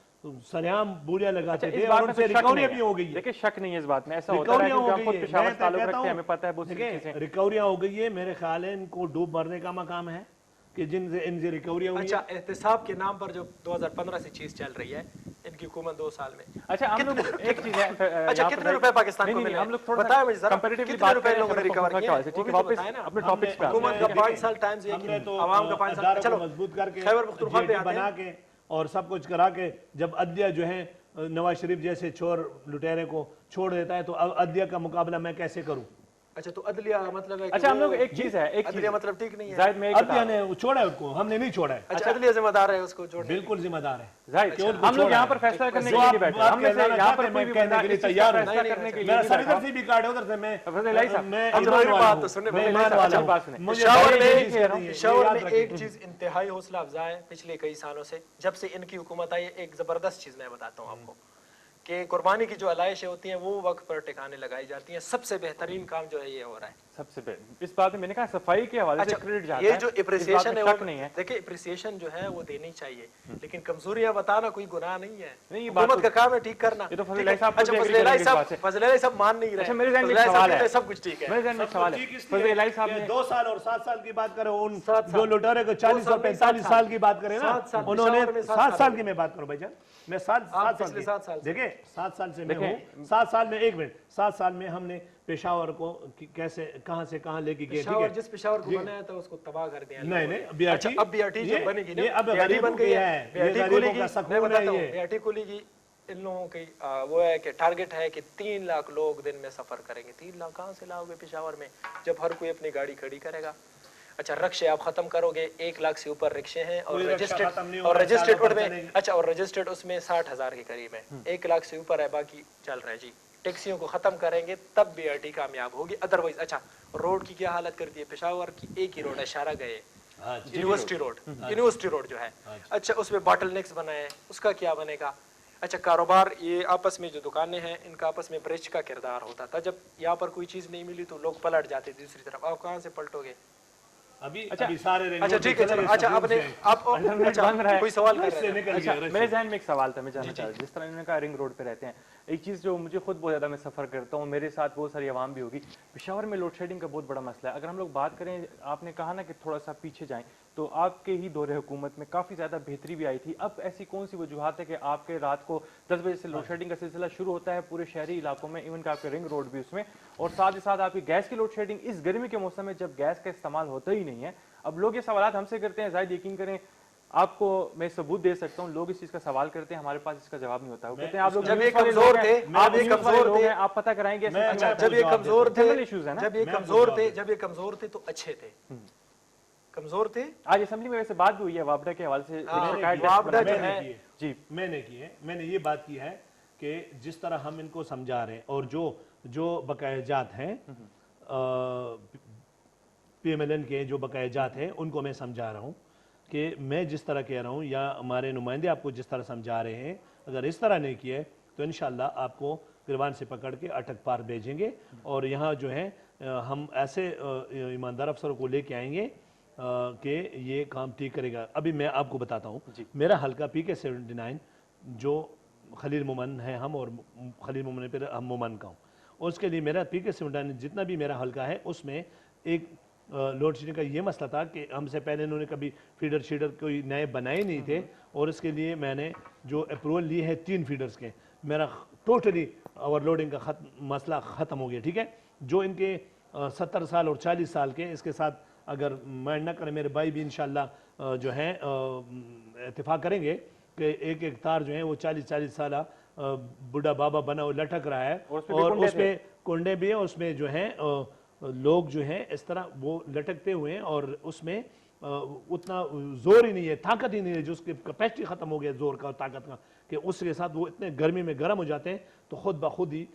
सरेआम बोलियां लगाते थे और उनसे रिकवरियां भी हो गई है। देखिए शक नहीं है इस बात में, ऐसा होता है क्योंकि हम खुद पेशावर से ताल्लुक रखते हैं, हमें पता है बहुत सी चीजें। रिकवरियां हो गई है, मेरे ख्याल है इनको डूब मरने का मकाम है कि जिनसे इनसे रिकवरी हुई। अच्छा एहतिसाब के नाम पर जो 2015 से चीज चल रही है इनकी हुकूमत 2 साल में। अच्छा हम लोग एक चीज है, अच्छा कितने रुपए पाकिस्तान को मिले? हम लोग थोड़ा बताया मुझे जरा, कंपैरेटिवली कितने रुपए लोगों ने रिकवर किया? ठीक है वापस अपने टॉपिक्स पे हुकूमत का 5 साल टाइम से हमने तो आवाम का 5 साल चलो मजबूत करके खैबर पख्तूनख्वा पे आते बना हैं के और सब कुछ करा के, जब अदलिया जो है नवाज शरीफ जैसे चोर लुटेरे को छोड़ देता है तो अब अदलिया का मुकाबला मैं कैसे करूं? अच्छा तो अदलिया मतलब है। अच्छा हम लोग एक चीज है, एक अदलिया मतलब ठीक नहीं है। जाहिद में अदलिया ने छोड़ा है उसको, हमने नहीं छोड़ा है। अच्छा अदलिया जिम्मेदार है उसको जोड़ने। बिल्कुल जिम्मेदार है जाहिद। हम लोग यहाँ पर फैसला करने के लिए नहीं बैठे, हमने से यहाँ पर कोई भी बंदा इस चीज का फैसला करने के लिए मेरा सर इधर से भी कार्ड है, उधर से मैं बात तो सुनने पेशावर में एक चीज इंतहाई हौसला अफजा है पिछले कई सालों से, जब से इनकी हुकूमत आई। एक जबरदस्त चीज मैं बताता हूँ आपको कि कुर्बानी की जो अलाइशें होती हैं वो वक्त पर ठिकाने लगाई जाती हैं। सबसे बेहतरीन काम जो है ये हो रहा है। सबसे इस बात में मैंने कहा सफाई के हवाले से क्रेडिट जाता है। ये जो एप्रिसिएशन है वो देखिए एप्रिसिएशन जो है वो देनी चाहिए, लेकिन कमजोरियां बताना कोई गुनाह नहीं है। हुकूमत का काम है ठीक करना। ये तो फजल अली साहब, अच्छा फजल अली साहब मान नहीं रहे। अच्छा मेरे जहन में सवाल है, सब कुछ ठीक है। मेरे जहन में सवाल है, फजल अली साहब ने 2 साल और 7 साल की बात करें, उन जो लुटेरे को 40 और 45 साल की बात करें ना, उन्होंने 7 साल की मैं बात करूं भाईजान, मैं 7 साल देखिए 7 साल से मैं हूं, 7 साल में 1 मिनट 7 साल में हमने पेशावर को कैसे कहां से कहां लेके गए, ठीक है। जिस पेशावर को बनाया था उसको तबाह कर दिया। नहीं बीआरटी, अच्छा अब बीआरटी जो बनेगी ना, ये अब गरीबों की है, ये गरीबों का सकून है। ये बीआरटी खुलेगी इन लोगों की वो है कि टारगेट है कि 3 लाख लोग दिन में सफ़र करेंगे। 3 लाख कहाँ से लाओगे पेशावर में, जब हर कोई अपनी गाड़ी खड़ी करेगा। अच्छा, रक्शे आप ख़त्म करोगे, 1 लाख से ऊपर रिक्शे हैं और रजिस्टर्ड उसमें, अच्छा, और रजिस्टर्ड उसमें 60,000 के करीब है, 1 लाख से ऊपर है, बाकी चल रहा है जी। टैक्सियों को ख़त्म करेंगे तब BRT कामयाब होगी, अदरवाइज। अच्छा, रोड की क्या हालत कर दी है पेशावर की, एक ही रोड है, शारा गए यूनिवर्सिटी रोड जो है। अच्छा, उसमें बॉटल नेक्स बनाए, उसका क्या बनेगा। अच्छा, कारोबार, ये आपस में जो दुकानें हैं इनका आपस में ब्रिज का किरदार होता था। जब यहाँ पर कोई चीज़ नहीं मिली तो लोग पलट जाते दूसरी तरफ, आप कहाँ से पलटोगे। अभी सारे अच्छा ठीक है, चलो, अच्छा आपने आप अच्छा कोई सवाल कर रहे हैं। अच्छा, मेरे जहन में एक सवाल था, मैं जानना चाह रहा हूँ, जिस तरह इन्होंने कहा रिंग रोड पे रहते हैं, एक चीज़ जो मुझे खुद बहुत ज़्यादा, मैं सफ़र करता हूँ, मेरे साथ बहुत सारी आवाम भी होगी, पेशावर में लोड शेडिंग का बहुत बड़ा मसला है। अगर हम लोग बात करें, आपने कहा ना कि थोड़ा सा पीछे जाएं, तो आपके ही दौरे हुकूमत में काफ़ी ज़्यादा बेहतरी भी आई थी। अब ऐसी कौन सी वजूहत है कि आपके रात को 10 बजे से लोड शेडिंग का सिलसिला शुरू होता है पूरे शहरी इलाकों में, इवन का आपके रिंग रोड भी उसमें, और साथ ही साथ आपकी गैस की लोड शेडिंग इस गर्मी के मौसम में जब गैस का इस्तेमाल होता ही नहीं है। अब लोग ये सवाल हमसे करते हैं, शायद यकीन करें आपको मैं सबूत दे सकता हूँ, लोग इस चीज का सवाल करते हैं, हमारे पास इसका जवाब नहीं होता। वो कहते हैं आप लोग जब ये कमजोर थे, आप पता कराएंगे, जब ये कमजोर थे, इश्यूज है ना, जब ये कमजोर थे तो अच्छे थे, कमजोर थे। आज असेंबली में वैसे बात भी हुई है वापडा के हवाले से, वापडा जो है जी मैंने की है, मैंने ये बात की है कि जिस तरह हम इनको समझा रहे हैं और जो बकायाजात हैं PMLN के जो बकायाजात हैं उनको मैं समझा रहा हूँ कि मैं जिस तरह कह रहा हूँ या हमारे नुमाइंदे आपको जिस तरह समझा रहे हैं, अगर इस तरह नहीं किए तो इंशाल्लाह आपको गिरबान से पकड़ के अटक पार भेजेंगे और यहाँ जो है हम ऐसे ईमानदार अफसरों को लेके आएंगे कि ये काम ठीक करेगा। अभी मैं आपको बताता हूँ, मेरा हल्का PK-79 जो खलील मोमन है हम, और खलील मोमन पर हम मोमन का हूँ, और उसके लिए मेरा PK-79 जितना भी मेरा हल्का है उसमें एक लोड शेडिंग का ये मसला था कि हमसे पहले इन्होंने कभी फीडर शीडर कोई नए बनाए नहीं थे, और इसके लिए मैंने जो अप्रूवल ली है 3 फीडर्स के, मेरा टोटली ओवरलोडिंग का मसला ख़त्म हो गया। ठीक है, जो इनके 70 साल और 40 साल के, इसके साथ अगर माइंड ना करें मेरे भाई भी इंशाल्लाह जो हैं इत्तेफाक करेंगे कि एक एक तार जो है वो 40-40 साल बूढ़ा बाबा बना वो लटक रहा है, और उसमें कुंडे भी हैं, उसमें जो है लोग जो हैं इस तरह वो लटकते हुए हैं, और उसमें उतना जोर ही नहीं है, ताकत ही नहीं है, जो उसकी कैपेसिटी ख़त्म हो गया जोर का और ताकत का, कि उसके साथ वो इतने गर्मी में गर्म हो जाते हैं तो खुद ब खुद ही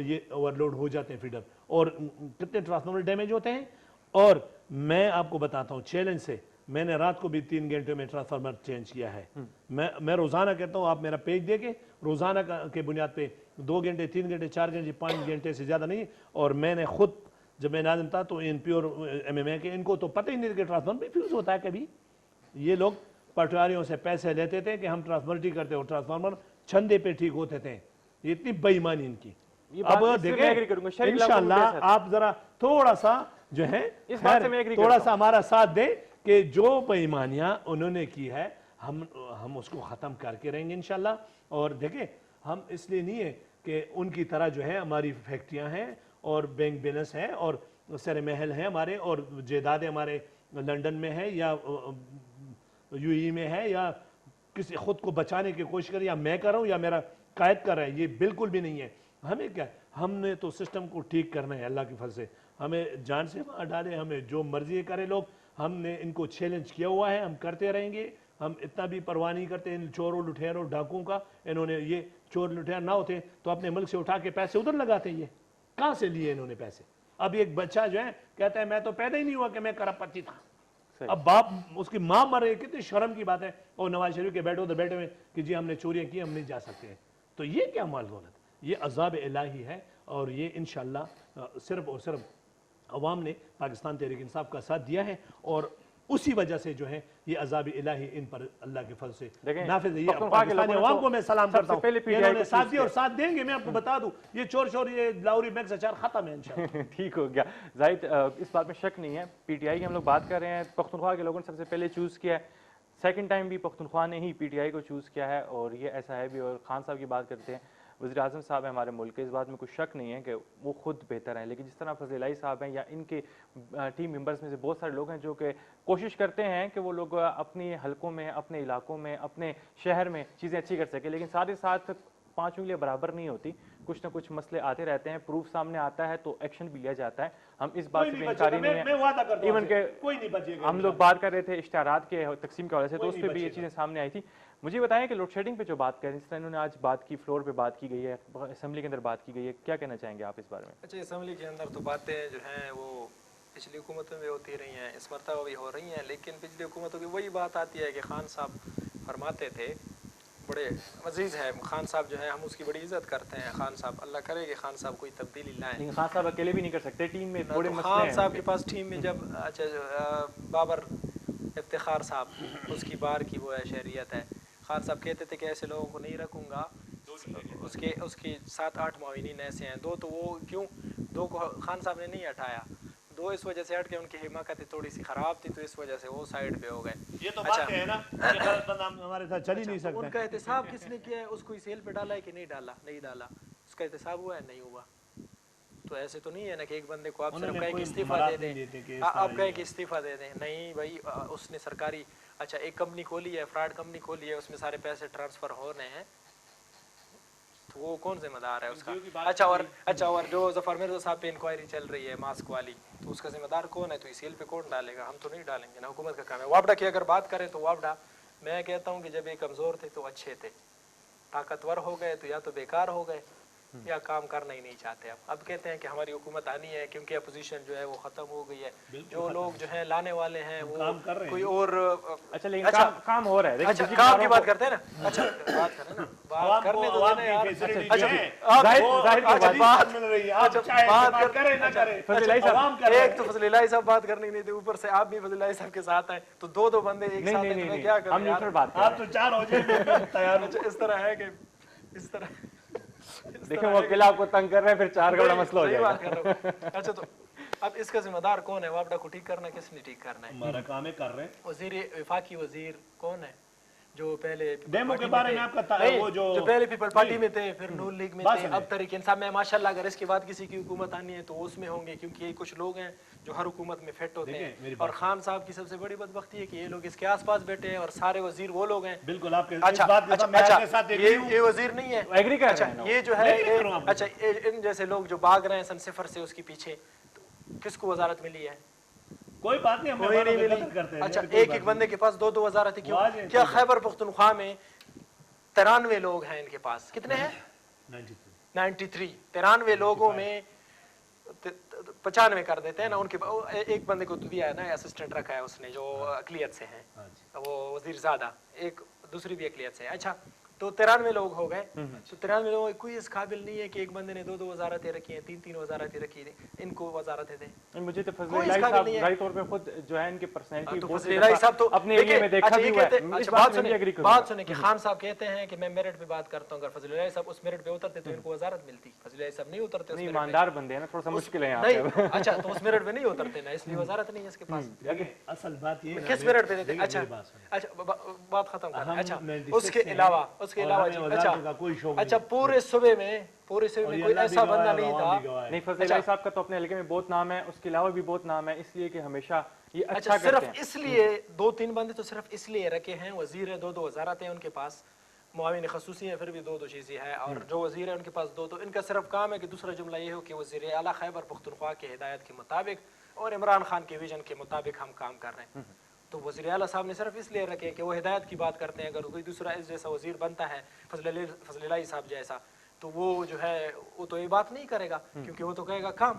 ये ओवरलोड हो जाते हैं फीडर, और कितने ट्रांसफार्मर डैमेज होते हैं। और मैं आपको बताता हूँ चैलेंज से, मैंने रात को भी 3 घंटे में ट्रांसफार्मर चेंज किया है। मैं रोज़ाना कहता हूँ, आप मेरा पेज देके रोज़ाना के बुनियाद पे 2 घंटे 3 घंटे 4 घंटे 5 घंटे से ज़्यादा नहीं। और मैंने खुद जब मैं नाज़िम था तो NP और MMA के इनको तो पता ही नहीं कि ट्रांसफार्मर भी फ्यूज़ होता है कभी। ये लोग पटवारियों से पैसे लेते थे कि हम ट्रांसफार्मर ठीक करते हो, ट्रांसफार्मर छंदे पे ठीक होते थे। ये इतनी बेईमानी इनकी। अब देखें इंशाल्लाह आप जरा थोड़ा सा जो है थोड़ा सा हमारा साथ दें कि जो बेईमानियां उन्होंने की है हम उसको ख़त्म करके रहेंगे इंशाल्लाह। और देखें हम इसलिए नहीं है कि उनकी तरह जो है हमारी फैक्ट्रियां हैं और बैंक बैलेंस है और सर महल है हमारे, और जायदादें हमारे लंदन में है या UAE में है, या किसी खुद को बचाने की कोशिश कर, या मैं कर रहा हूँ या मेरा कायद कर रहा है, ये बिल्कुल भी नहीं है। हमें क्या, हमने तो सिस्टम को ठीक करना है अल्लाह के फल से, हमें जान से मार डाले, हमें जो मर्जी करे लोग, हमने इनको चैलेंज किया हुआ है, हम करते रहेंगे। हम इतना भी परवाह नहीं करते इन चोरों लुटेरों डाकुओं का। इन्होंने ये चोर लुटेर ना होते तो अपने मुल्क से उठा के पैसे उधर लगाते, ये कहाँ से लिए इन्होंने पैसे। अब एक बच्चा जो है कहता है मैं तो पैदा ही नहीं हुआ कि मैं करपति था, अब बाप उसकी माँ मर रही, कितनी शर्म की बात है। और नवाज शरीफ के बैठे उधर बैठे हुए कि जी हमने चोरियां की, हम नहीं जा सकते हैं। तो ये क्या माल दौलत, ये अज़ाब इलाही है। और ये इंशाअल्लाह सिर्फ और सिर्फ अवाम ने पाकिस्तान तहरीक इंसाफ का साथ दिया है, और उसी वजह से जो है ये अज़ाब इलाही इन पर अल्लाह के फल से नाफिज है। ये पाकिस्तानी अवाम को मैं सलाम करता हूँ, इन्होंने साथ दिया और साथ देंगे। मैं आपको बता दूं ये चोर ये लाहौरी मैक्स अचार खत्म है इंशाअल्लाह। ठीक हो गया जाहिद, इस बात में शक नहीं है। PTI की हम लोग बात कर रहे हैं, पख्तूनख्वा के लोगों ने सबसे पहले चूज़ किया है, सेकंड टाइम भी पख्तूनख्वा ने ही PTI को चूज़ किया है, और ये ऐसा है भी। और खान साहब की बात करते हैं, वज़ीर आज़म साहब हैं हमारे मुल्क के, इस बात में कुछ शक नहीं है कि वो खुद बेहतर हैं। लेकिन जिस तरह फजल इलाही साहब हैं या इनके टीम मेंबर्स में से बहुत सारे लोग हैं जो कि कोशिश करते हैं कि वो लोग अपनी हलकों में, अपने इलाकों में, अपने शहर में चीज़ें अच्छी कर सकें, लेकिन साथ ही साथ 5 انگلیاں برابر نہیں ہوتی, کچھ نہ کچھ مسئلے آتے رہتے ہیں, پروف سامنے آتا ہے تو ایکشن بھی لیا جاتا ہے. ہم اس بات سے انکاری نہیں ہے, ایون کہ ہم لوگ بات کر رہے تھے اشتہارات کے تقسیم کے حوالے سے, تو اس پہ بھی یہ چیزیں سامنے آئی تھی. مجھے بتائیں کہ لوڈ شیڈنگ پہ جو بات کریں, جس طرح انہوں نے آج بات کی, فلور پہ بات کی گئی ہے, اسمبلی کے اندر بات کی گئی ہے, کیا کہنا چاہیں گے آپ اس بارے میں؟ اچھا, اسمبلی کے اندر تو باتیں جو ہیں وہ پچھلی حکومتوں میں ہوتی رہی ہیں, اس مرتبہ بھی ہو رہی ہیں, لیکن پچھلی حکومتوں کی وہی بات آتی ہے کہ خان صاحب فرماتے تھے, بڑے عزیز ہے خان صاحب جو ہے, ہم اس کی بڑی عزت کرتے ہیں خان صاحب, اللہ کرے کہ خان صاحب کوئی تبدیلی لائیں. لیکن خان صاحب اکیلے بھی نہیں کر سکتے, ٹیم میں تھوڑے مسئلے ہیں. خان صاحب کے پاس ٹیم میں جب اچھا بابر افتخار صاحب, اس کی بار کی وہ ہے شہریت ہے, خان صاحب کہتے تھے کہ ایسے لوگوں کو نہیں رکھوں گا, اس کے 7-8 معاونین ایسے ہیں, 2 تو وہ کیوں 2 کو خان صاحب نے نہیں ہٹایا, 2 اس وجہ سے ہٹ کے ان کی حماقت تھوڑی سی خراب تھی, تو اس وجہ سے وہ سائڈ پہ ہو گئے. یہ تو بات ہے نا کہ غلط بندہ ہمارے ساتھ چل ہی نہیں سکتا. ان کا احتساب کس نے کیا ہے, اس کو سیل پہ ڈالا ہے کہ نہیں ڈالا, نہیں ڈالا, اس کا احتساب ہوا ہے نہیں ہوا. تو ایسے تو نہیں ہے نا کہ ایک بندے کو آپ صرف کہیں کہ استعفیٰ دے دیں, آپ کہیں کہ استعفیٰ دے دیں, نہیں بھائی اس نے سرکاری اچھا ایک کمپنی کھولی ہے, فراڈ کمپنی کھولی ہے, اس میں سارے پیسے ٹرانسفر ہو رہے ہیں, تو وہ کون ذمہ دار ہے اس کا؟ اچھا اور جو ظفر مرزا صاحب پہ انکوائری چل رہی ہے ماسک والی, تو اس کا ذمہ دار کون ہے؟ تو سیل پہ کون ڈالے گا؟ ہم تو نہیں ڈالیں گے نا, حکومت کا کام ہے. وابڈا کی اگر بات کریں تو وابڈا, میں کہتا ہوں کہ جب یہ کمزور تھے تو اچھے تھے, طاقتور ہو گئے تو یا تو بیکار ہو گئے یا کام کرنا ہی نہیں چاہتے. اب کہتے ہیں کہ ہماری حکومت آنی ہے کیونکہ اپوزیشن جو ہے وہ ختم ہو گئی ہے, جو لوگ جو ہیں لانے والے ہیں وہ کوئی اور. اچھا لیکن کام ہو رہا ہے, اچھا کام کی بات کرتے ہیں نا, اچھا بات کریں نا, بات کرنے تو دینا یار. ایک تو فضل الہی صاحب بات کرنے نہیں تھے, اوپر سے آپ بھی فضل الہی صاحب کے ساتھ ہیں, تو 2 بندے ایک ساتھ ہیں, میں کیا کروں یار, آپ تو 4 ہو جائیں تیار. اس طرح ہے کہ اس طرح دیکھیں وہ اکیلا آپ کو تنگ کر رہے ہیں, پھر 4 کا بڑا مسئلہ ہو جائے گا. اچھا تو اب اس کا ذمہ دار کون ہے؟ وابڈا کو ٹھیک کرنا ہے, کس نے ٹھیک کرنا ہے؟ ہمارا کام ہے کر رہے ہیں. وزیر وفاقی وزیر کون ہے جو پہلے ڈیمو کے بارے میں آپ کا وہ جو پہلے پیپل پارٹی میں تھے, پھر نون لیگ میں تھے, اب تحریک انصاف میں. ماشاءاللہ اگر اس کے بعد کسی کی حکومت آنی ہے تو اس میں ہوں گے, کیونکہ یہ کچھ لوگ ہیں جو ہر حکومت میں فٹ ہوتے ہیں. اور خان صاحب کی سب سے بڑی بدبختی ہے کہ یہ لوگ اس کے آس پاس بیٹھے ہیں اور سارے وزیر وہ لوگ ہیں. بالکل آپ کے اچھا یہ وزیر نہیں ہے, ایگری کر رہے ہیں, یہ جو ہے اچھا ان جیسے لوگ جو بھاگ رہے ہیں سن صفر سے اس کے پیچھے, کس کو وزارت ملی ہے؟ کوئی بات نہیں, کوئی نہیں ملی. اچھا ایک ایک بندے کے پاس 2 وزارتیں کیوں؟ کیا خیبر پختونخوا میں 93 لوگ ہیں ان کے پاس, کتنے ہیں؟ 93. 93 لوگوں میں 95 کر دیتے ہیں نا, ان کے ایک بندے کو تو دیا ہے نا, اسسٹنٹ رکھا ہے اس نے جو اقلیت سے ہیں, وہ وزیر زادہ, ایک دوسری بھی اقلیت سے ہے. اچھا تو 93 لوگ ہو گئے, تو 93 لوگ کوئی اس قابل نہیں ہے کہ ایک بندے نے 2 وزارتیں رکھی ہیں, 3 وزارتیں رکھی ہیں, ان کو وزارتیں دیں. مجھے تو فضل الہی صاحب ظاہری طور پہ خود جو ہے ان کی پرسنالٹی فضل الہی صاحب تو اپنے ایریا میں دیکھا بھی ہوا ہے. بات سنیں کہ خان صاحب کہتے ہیں کہ میں میرٹ پہ بات کرتا ہوں, اگر فضل الہی صاحب اس میرٹ پہ اترتے تو ان کو وزارت ملتی. فضل الہی صاحب نہیں اترتے, نہیں ایماندار بندے ہیں نا, تھوڑا سا مشکل ہے نہیں. اچھا تو اس میرٹ پہ نہیں اترتے نا, اس لیے وزارت نہیں ہے اس کے پاس. اصل بات یہ کس میرٹ پہ دیتے؟ اچھا بات ختم کر. اچھا اس کے علاوہ اچھا پورے صوبے میں کوئی ایسا بندہ نہیں تھا. نہیں فضل الہی صاحب کا تو اپنے حلقے میں بہت نام ہے, اس کے علاوہ بھی بہت نام ہے, اس لیے کہ ہمیشہ یہ اچھا کرتے ہیں. صرف اس لیے 2-3 بندے تو صرف اس لیے رکھے ہیں, وزیر ہے 2 وزارتیں ان کے پاس, معاون خصوصی ہیں پھر بھی 2 چیزیں ہیں, اور جو وزیر ہے ان کے پاس 2. تو ان کا صرف کام ہے کہ دوسرا جملہ یہ ہو کہ وزیر اعلیٰ خیبر پختونخوا کی ہدایت کے مطابق اور عمران خان کے ویژن کے مطابق ہم کام کر رہے ہیں. تو وزیر اعلیٰ صاحب نے صرف اس لیے رکھے کہ وہ ہدایت کی بات کرتے ہیں. اگر کوئی دوسرا اس جیسا وزیر بنتا ہے فضل الہی صاحب جیسا, تو وہ جو ہے وہ تو یہ بات نہیں کرے گا, کیونکہ وہ تو کہے گا کام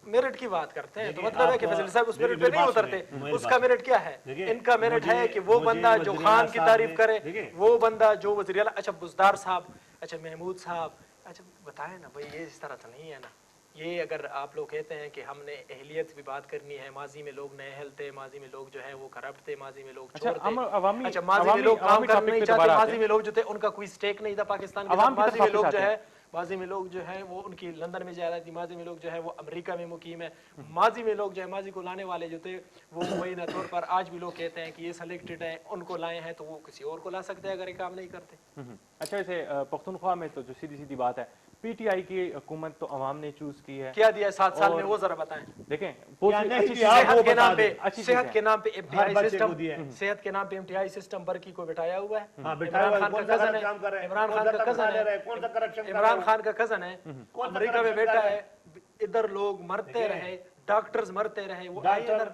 میرٹ کی بات کرتے ہیں. تو مطلب ہے کہ فضل صاحب اس میرٹ پہ نہیں اترتے. اس کا میرٹ کیا ہے؟ ان کا میرٹ ہے کہ وہ بندہ جو خان کی تعریف کرے, وہ بندہ جو وزیر اعلیٰ. اچھا بزدار صاحب, اچھا محمود صاحب, اچھا بتائیں نا بھائی, یہ اس طرح تو نہیں ہے نا. یہ اگر آپ لوگ کہتے ہیں کہ ہم نے اہلیت بھی بات کرنی ہے, ماضی میں لوگ نئے اہل تھے, ماضی میں لوگ جو ہے وہ کرپٹ تھے, ماضی میں لوگ چور تھے, اچھا ماضی میں لوگ کام کرنا نہیں چاہتے, ماضی میں لوگ جو تھے ان کا کوئی سٹیک نہیں تھا پاکستان کے ساتھ, ماضی میں لوگ جو ہے وہ ان کی لندن میں جا رہی تھی, ماضی میں لوگ جو ہے وہ امریکہ میں مقیم ہے, ماضی میں لوگ جو ہے ماضی کو لانے والے جو تھے وہ مبینہ طور پر آج بھی لوگ کہتے ہیں کہ یہ سلیکٹڈ ہیں, ان کو لائے ہیں, تو وہ کسی اور کو لا سکتے ہیں اگر یہ کام نہیں کرتے. اچھا ویسے پختونخوا میں تو جو سیدھی بات ہے پی ٹی آئی کی حکومت تو عوام نے چوز کی ہے. کیا دیا 7 سال میں وہ ذرا بتائیں. دیکھیں صحت کے نام پہ صحت کے نام پہ ہر امتیازی بچے کو سسٹم دیا ہے. صحت کے نام پہ امتیازی سسٹم برقی کو بٹھایا ہوا ہے. ہاں بٹھایا ہوا ہے. کون سا غلط کام کر رہے ہیں؟ عمران خان کا کزن ہے. کون سا کرپشن کر رہے ہیں؟ عمران خان کا کزن ہے. کون سا امریکہ میں corruption بیٹا کر رہے ہے. ادھر لوگ مرتے رہے, ڈاکٹرز مرتے رہے. وہ آئے ادھر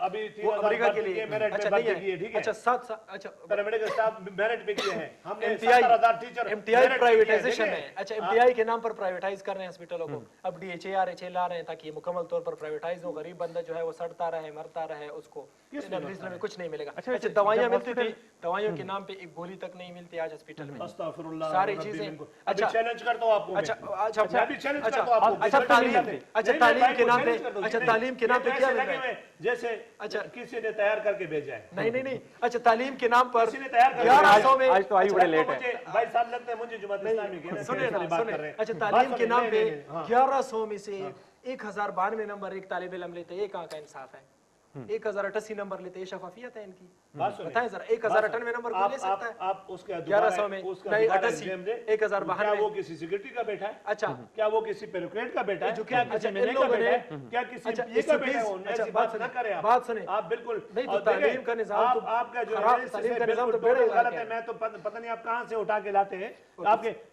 ابھی وہ امریکہ کے لیے. میرٹ اچھا میں نہیں بھرتی کی ہے. ہے. ٹھیک ہے. اچھا 7 سال. اچھا پیرامیڈیکل اسٹاف میرٹ پہ کیے ہیں ہم نے. MTI 70,000 ٹیچر پرائیویٹائزیشن ہے. اچھا MTI کے نام پر پرائیویٹائز کر رہے ہیں ہاسپٹلوں کو. اب DHA لا رہے ہیں تاکہ یہ مکمل طور پر پرائیویٹائز ہو. غریب بندہ جو ہے وہ سڑتا رہے, مرتا رہے, اس کو میں کچھ نہیں ملے گا. اچھا دوائیاں ملتی تھی, دوائیوں کے نام پہ ایک گولی تک نہیں ملتی آج ہاسپٹل میں. استغفر اللہ. ساری چیزیں. اچھا چیلنج کرتا ہوں آپ کو. اچھا میں بھی چیلنج کرتا ہوں آپ کو. اچھا تعلیم کے نام پہ, اچھا تعلیم کے نام پہ کیا مل رہا ہے؟ جیسے کسی نے تیار کر کے بھیجا ہے. نہیں. اچھا تعلیم کے نام پر کسی نے تیار کر 1100 میں. آج تو آئی بڑے لیٹ ہے. بھائی صاحب لگتا ہے مجھے جماعت اسلامی کے سنیں نا. اچھا تعلیم کے نام پہ 1100 میں سے 1092 نمبر ایک طالب علم لیتے, یہ کہاں کا انصاف ہے؟ 1088 نمبر لیتے, یہ شفافیت ہے ان کی؟ بتائیں ذرا. 1098 نمبر کوئی لے سکتا ہے؟ آپ اس کے 1100 میں نہیں 88 1092 کیا وہ کسی سیکرٹری کا بیٹا ہے؟ اچھا کیا وہ کسی بیوروکریٹ کا بیٹا ہے؟ کیا کسی مینیجر کا بیٹا ہے؟ کیا کسی یہ کا بیٹا ہے؟ ایسی بات نہ کریں آپ. بات سنیں. آپ بالکل نہیں تو تعلیم کا نظام تو آپ کا جو خراب, تعلیم کا نظام تو بڑے غلط ہے. میں تو پتہ نہیں آپ کہاں سے اٹھا کے لاتے ہیں.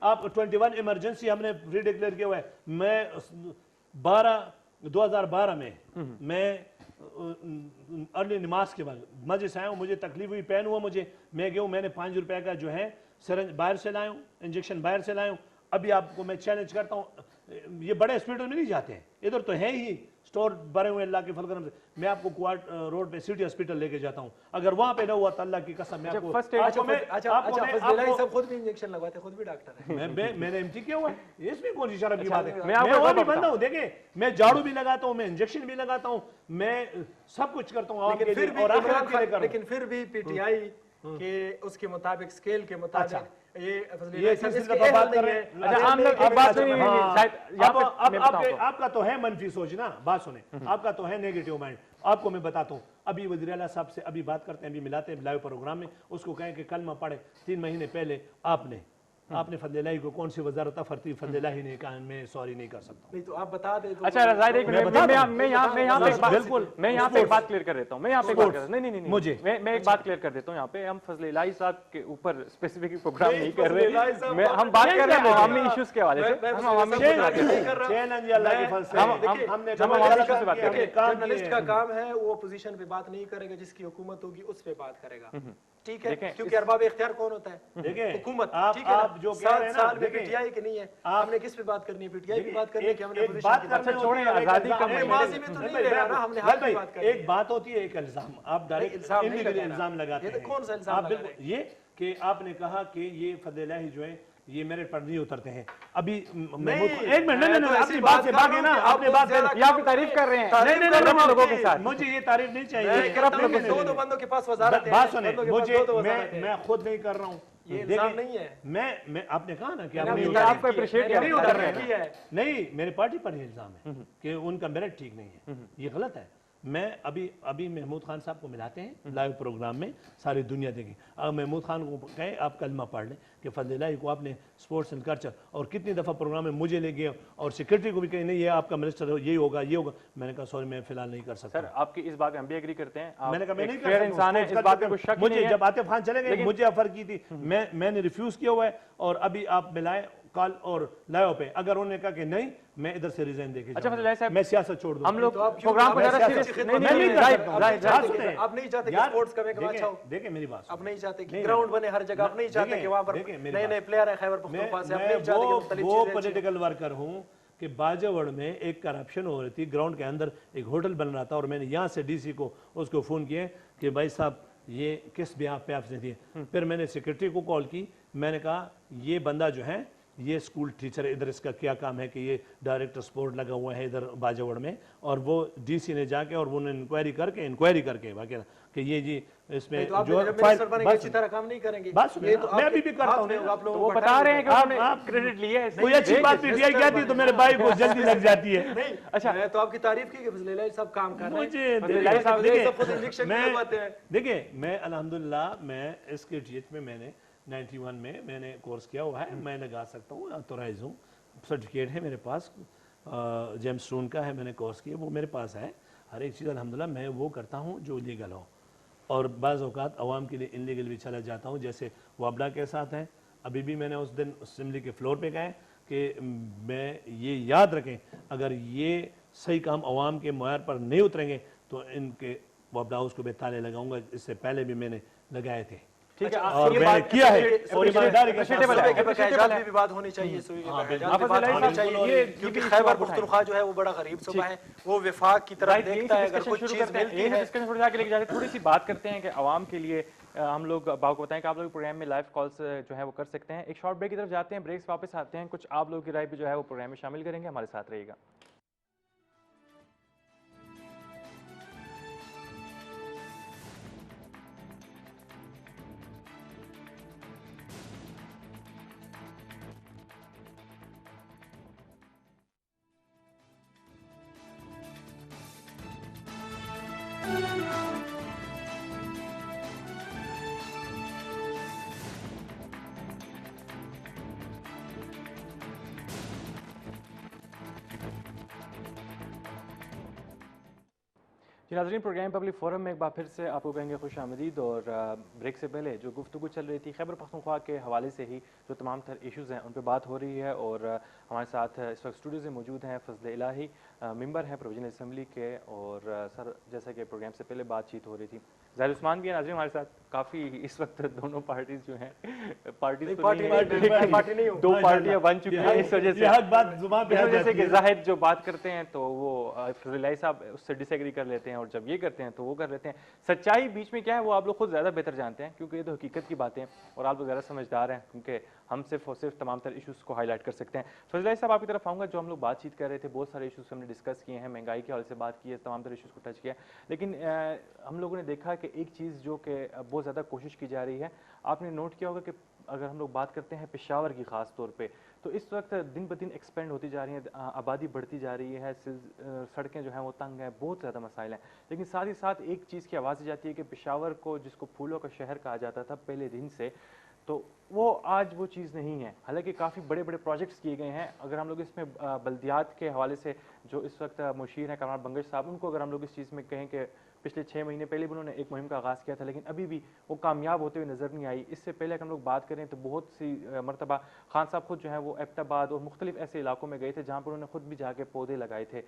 آپ 21 ایمرجنسی ہم نے ری ڈکلیئر کیا ہوا ہے. میں 2012 میں ارلی نماز کے بعد مسجد سے آیا ہوں. مجھے تکلیف ہوئی, پین ہوا مجھے. میں گیا ہوں, میں نے 5 روپے کا جو ہے سرنج باہر سے لایا ہوں, انجیکشن باہر سے لایا ہوں. ابھی آپ کو میں چیلنج کرتا ہوں, یہ بڑے ہاسپٹل میں نہیں جاتے ہیں, ادھر تو ہے ہی اسٹور بھرے ہوئے اللہ کے فضل کرم سے. میں آپ کو کوارٹ روڈ پہ سٹی ہاسپٹل لے کے جاتا ہوں. اگر وہاں پہ نہ ہوا تو اللہ کی قسم میں آپ کو خود بھی انجیکشن لگواتے, خود بھی ڈاکٹر ہیں. میں نے MT کیا ہوا ہے, اس میں کون سی شرم کی بات ہے؟ میں وہ بھی بندہ ہوں. دیکھیں میں جھاڑو بھی لگاتا ہوں, میں انجیکشن بھی لگاتا ہوں, میں سب کچھ کرتا ہوں. لیکن پھر بھی PTI کہ اس کے مطابق اسکیل کے مطابق آپ کا تو ہے منفی سوچ نا. بات سنیں, آپ کا تو ہے نیگیٹو مائنڈ. آپ کو میں بتاتا ہوں, ابھی وزیر اعلیٰ صاحب سے ابھی بات کرتے ہیں, ابھی ملاتے ہیں لائیو پروگرام میں. اس کو کہیں کہ کلمہ پڑھے. 3 مہینے پہلے آپ نے فضل الہی کو کون سی وزارت فرتی فضل الہی نے کہا میں سوری نہیں کر سکتا. نہیں تو آپ بتا دیں. اچھا ظاہر ایک میں یہاں پہ ایک بات کلیئر کر دیتا ہوں. میں ایک بات کلیئر کر دیتا ہوں. یہاں پہ ہم فضل الہی صاحب کے اوپر اسپیسیفک پروگرام نہیں کر رہے, ہم بات کر رہے ہیں عوامی ایشوز کے حوالے سے. ہم عوامی چیلنج اللہ کے فضل سے ہم نے جرنلسٹ کا کام ہے وہ اپوزیشن پہ بات نہیں کرے گا, جس کی حکومت ہوگی اس پہ بات کرے گا. ٹھیک ہے, کیونکہ ارباب اختیار کون ہوتا ہے؟ حکومت. ٹھیک ہے, جو کہہ رہے ہیں نا PTI کے نہیں ہے. ہم نے کس پہ بات کرنی ہے؟ PTI پہ بات کرنی ہے کہ ہم نے اپوزیشن چھوڑیں آزادی کا ماضی میں تو نہیں لے رہا نا, ہم نے حال کی بات کرنی ہے. ایک بات ہوتی ہے ایک الزام, آپ ڈائریکٹ الزام لگاتے ہیں. کون سا الزام لگا رہے ہیں؟ یہ کہ آپ نے کہا کہ یہ فضل الہی جو ہے یہ میرٹ پر نہیں اترتے ہیں. ابھی ایک منٹ اپنی بات سے بھاگے نا, اپنے بات یہ آپ کی تعریف کر رہے ہیں لوگوں کے ساتھ. مجھے یہ تعریف نہیں چاہیے. دو بندوں کے پاس وزارت ہے. بات سنیں, میں خود نہیں کر رہا ہوں. یہ الزام نہیں ہے. میں آپ نے کہا نا کہ آپ کو اپریشیٹ کر رہے ہیں. نہیں, میرے پارٹی پر یہ الزام ہے کہ ان کا میرٹ ٹھیک نہیں ہے. یہ غلط ہے. میں ابھی محمود خان صاحب کو ملاتے ہیں لائیو پروگرام میں, ساری دنیا دیکھیں. اب محمود خان کو کہیں آپ کلمہ پڑھ لیں کہ فضل الہی کو آپ نے سپورٹس اینڈ کلچر, اور کتنی دفعہ پروگرام میں مجھے لے گئے, اور سیکرٹری کو بھی کہیں نہیں یہ آپ کا منسٹر ہے, یہی ہوگا یہ ہوگا. میں نے کہا سوری میں فی الحال نہیں کر سکتا. سر آپ کی اس بات میں ہم بھی ایگری کرتے ہیں. میں نے کہا میں نہیں فیئر انسان ہے, اس بات میں کوئی شک نہیں ہے. مجھے جب عاطف خان چلے گئے مجھے آفر کی تھی, میں نے ریفیوز کیا ہوا ہے. اور ابھی آپ ملائیں کال اور لائیو پہ, اگر انہوں نے کہا کہ نہیں میں ادھر سے ریزائن دے کے جاؤں, میں سیاست چھوڑ دوں. ہم لوگ پروگرام کو زیادہ سیریس آپ نہیں چاہتے کہ سپورٹس کا محکمہ اچھا ہو. دیکھیں میری بات, آپ نہیں چاہتے کہ گراؤنڈ بنے ہر جگہ, آپ نہیں چاہتے کہ وہاں پر نئے نئے پلیئر ہیں خیبر پختونخوا سے, آپ نہیں چاہتے کہ مختلف وہ پولیٹیکل ورکر ہوں کہ باجوڑ میں ایک کرپشن ہو رہی تھی, گراؤنڈ کے اندر ایک ہوٹل بن رہا تھا, اور میں نے یہاں سے DC کو اس کو فون کیا کہ بھائی صاحب یہ کس بیاہ پہ آپ نے دیے. پھر میں نے سیکرٹری کو کال کی, میں نے کہا یہ بندہ جو ہے یہ اسکول ٹیچر ہے, ادھر اس کا کیا کام ہے کہ یہ ڈائریکٹر سپورٹ لگا ہوا ہے ادھر باجوڑ میں, اور وہ DC نے جا کے اور وہ نے انکوائری کر کے باقی کہ یہ جی اس میں جو اچھی طرح کام نہیں کریں گے. میں ابھی بھی کرتا ہوں, وہ بتا رہے ہیں کہ ہم نے کریڈٹ لیا ہے. کوئی اچھی بات PTI کہتی ہے تو میرے بھائی کو جلدی لگ جاتی ہے. اچھا میں تو آپ کی تعریف کی کہ فضل الہی صاحب کام کر رہے ہیں. دیکھیں میں الحمدللہ میں اس کے GH میں میں نے 91 میں نے کورس کیا ہوا ہے, میں نے گا سکتا ہوں, آتورائز ہوں. सर्टिफिकेट है मेरे पास, जेम्स स्टोन का है, मैंने कोर्स किया, वो मेरे पास है। हर एक चीज़ अल्हम्दुलिल्लाह मैं वो करता हूँ जो लीगल हो, और बाज़ औक़ात अवाम के लिए इनलीगल भी चला जाता हूँ, जैसे वाबला के साथ है। अभी भी मैंने उस दिन असम्बली के फ्लोर पे गए कि मैं ये याद रखें, अगर ये सही काम अवाम के मुआर पर नहीं उतरेंगे तो इनके वाबला हाउस को मैं ताले लगाऊंगा। इससे पहले भी मैंने लगाए थे, ठीक है, और मैंने किया है, और ईमानदारी के साथ सूबे के बकायजात पे भी बात होनी चाहिए, सूबे के बकायजात पे बात होनी चाहिए, क्योंकि खैबर पख्तूनख्वा जो है वो बड़ा गरीब सूबा है, वो विफाक की तरफ देखता है, अगर कुछ चीज़ मिलती है। डिस्कशन थोड़ी आगे लेके जाते हैं, थोड़ी सी बात करते हैं कि आवाम के लिए हम लोग आपको बताएं कि आप लोग प्रोग्राम में लाइव कॉल्स जो है वो कर सकते हैं। एक शॉर्ट ब्रेक की तरफ जाते हैं, ब्रेक से वापस आते हैं, कुछ आप लोगों की राय भी जो है वो प्रोग्राम में शामिल करेंगे, हमारे साथ रहिएगा। नाज़रीन, प्रोग्राम पब्लिक फोरम में एक बार फिर से आपको कहेंगे खुश आमदीद। और ब्रेक से पहले जो गुफ्तगू चल रही थी खैबर पख्तूनख्वा के हवाले से ही, जो तमाम तर इशूज़ हैं उन पर बात हो रही है। और हमारे साथ इस वक्त स्टूडियो से मौजूद हैं फजल इलाही, मेंबर हैं प्रोविजनल असम्बली के, और सर जैसा कि प्रोग्राम से पहले बातचीत हो रही थी, ज़ाहिर उस्मान भी है नाज़रीन हमारे साथ। काफ़ी इस वक्त दोनों पार्टीज़ जो हैं, पार्टीज़ दो पार्टियाँ बन चुकी हैं, इस वजह से कि जाहिद जो बात करते हैं तो वो फजल इलाही साहब उससे डिसएग्री कर लेते हैं, और जब ये करते हैं तो वो कर लेते हैं। सच्चाई बीच में क्या है वो आप लोग खुद ज़्यादा बेहतर जानते हैं, क्योंकि ये तो हकीकत की बातें हैं और आप लोग ज़्यादा समझदार हैं, क्योंकि हम सिर्फ और सिर्फ तमाम तर इशूज़ को हाईलाइट कर सकते हैं। फजल इलाही साहब आपकी तरफ आऊँगा। जो हम लोग बातचीत कर रहे थे, बहुत सारे इशूज़ हमने डिस्कस किए हैं, महंगाई के हवाले से बात की है, तमाम तर इशूज़ को टच किया, लेकिन हम लोगों ने देखा कि एक चीज़ जो कि बहुत ज़्यादा कोशिश की जा रही है, आपने नोट किया होगा कि अगर हम लोग बात करते हैं पेशावर की ख़ास तौर पे, तो इस वक्त दिन ब दिन एक्सपेंड होती जा रही है, आबादी बढ़ती जा रही है, सड़कें जो हैं वो तंग हैं, बहुत ज़्यादा मसाइल हैं। लेकिन साथ ही साथ एक चीज़ की आवाज़ जाती है कि पेशावर को, जिसको फूलों का शहर कहा जाता था पहले दिन से, तो वो आज वो चीज़ नहीं है। हालांकि काफ़ी बड़े बड़े प्रोजेक्ट्स किए गए हैं। अगर हम लोग इसमें बल्दियात के हवाले से जो इस वक्त मुशीर हैं कमर बंगश साहब, उनको अगर हम लोग इस चीज़ में कहें कि पिछले 6 महीने पहले भी उन्होंने एक मुहिम का आगाज़ किया था, लेकिन अभी भी वो कामयाब होते हुए नज़र नहीं आई। इससे पहले अगर हम लोग बात करें तो बहुत सी मरतबा खान साहब खुद जो है वो एबटाबाद और मुख्तलिफ ऐसे इलाकों में गए थे जहाँ पर उन्होंने खुद भी जाके पौधे लगाए थे।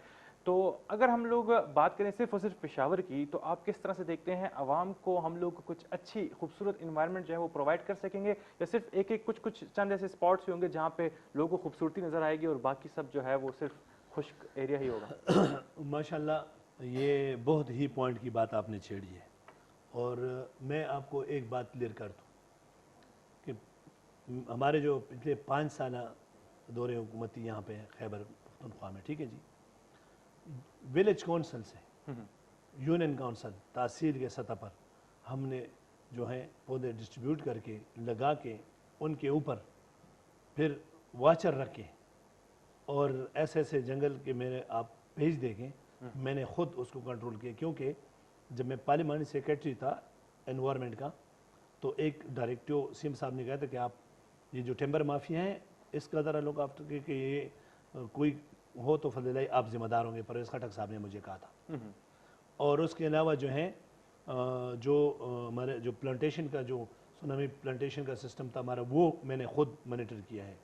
तो अगर हम लोग बात करें सिर्फ और सिर्फ पेशावर की, तो आप किस तरह से देखते हैं आवाम को हम लोग कुछ अच्छी खूबसूरत इन्वायरमेंट जो है वो प्रोवाइड कर सकेंगे, या सिर्फ एक एक कुछ चंद ऐसे स्पॉट्स होंगे जहाँ पे लोगों को खूबसूरती नज़र आएगी और बाकी सब जो है वो सिर्फ खुश्क एरिया ही होगा? माशाल्लाह, ये बहुत ही पॉइंट की बात आपने छेड़ी है, और मैं आपको एक बात क्लियर कर दूँ कि हमारे जो पिछले 5 साल दौरे हुकूमती यहाँ पे खैबर पख्तूनख्वा में, ठीक है जी, विलेज काउंसिल से यूनियन काउंसिल तहसील के सतह पर हमने जो है पौधे डिस्ट्रीब्यूट करके लगा के उनके ऊपर फिर वाचर रखे, और ऐसे ऐसे जंगल के मेरे आप पेज देखें, मैंने ख़ुद उसको कंट्रोल किया। क्योंकि जब मैं पार्लिमानी सेक्रेटरी था एनवायरनमेंट का, तो एक डायरेक्टिव सीएम साहब ने कहा था कि आप ये जो टिम्बर माफिया हैं इसका ज़रा लुक आफ्टर कि ये कोई हो तो फजल आप जिम्मेदार होंगे, परवेज़ खटक साहब ने मुझे कहा था। और उसके अलावा जो है जो हमारे जो प्लांटेशन का जो सुनामी प्लांटेशन का सिस्टम था हमारा, वो मैंने ख़ुद मॉनिटर किया है।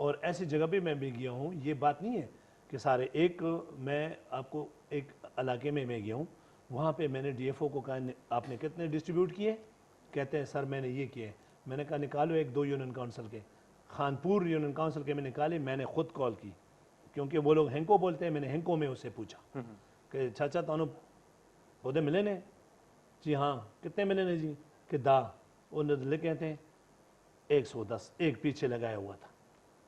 और ऐसी जगह भी मैं भी गया हूँ, ये बात नहीं है कि सारे एक, मैं आपको एक इलाके में मैं गया हूँ, वहाँ पे मैंने डीएफओ को कहा आपने कितने डिस्ट्रीब्यूट किए, कहते हैं सर मैंने ये किए। मैंने कहा निकालो 1-2 यूनियन काउंसिल के, खानपुर यूनियन काउंसिल के मैं निकाले, मैंने ख़ुद कॉल की, क्योंकि वो लोग हेंको बोलते हैं, मैंने हेंको में उससे पूछा कि चाचा तानू पौधे मिले ने? जी हाँ। कितने मिले ने जी? कि दा उन्हें कहते हैं 110, एक पीछे लगाया हुआ था।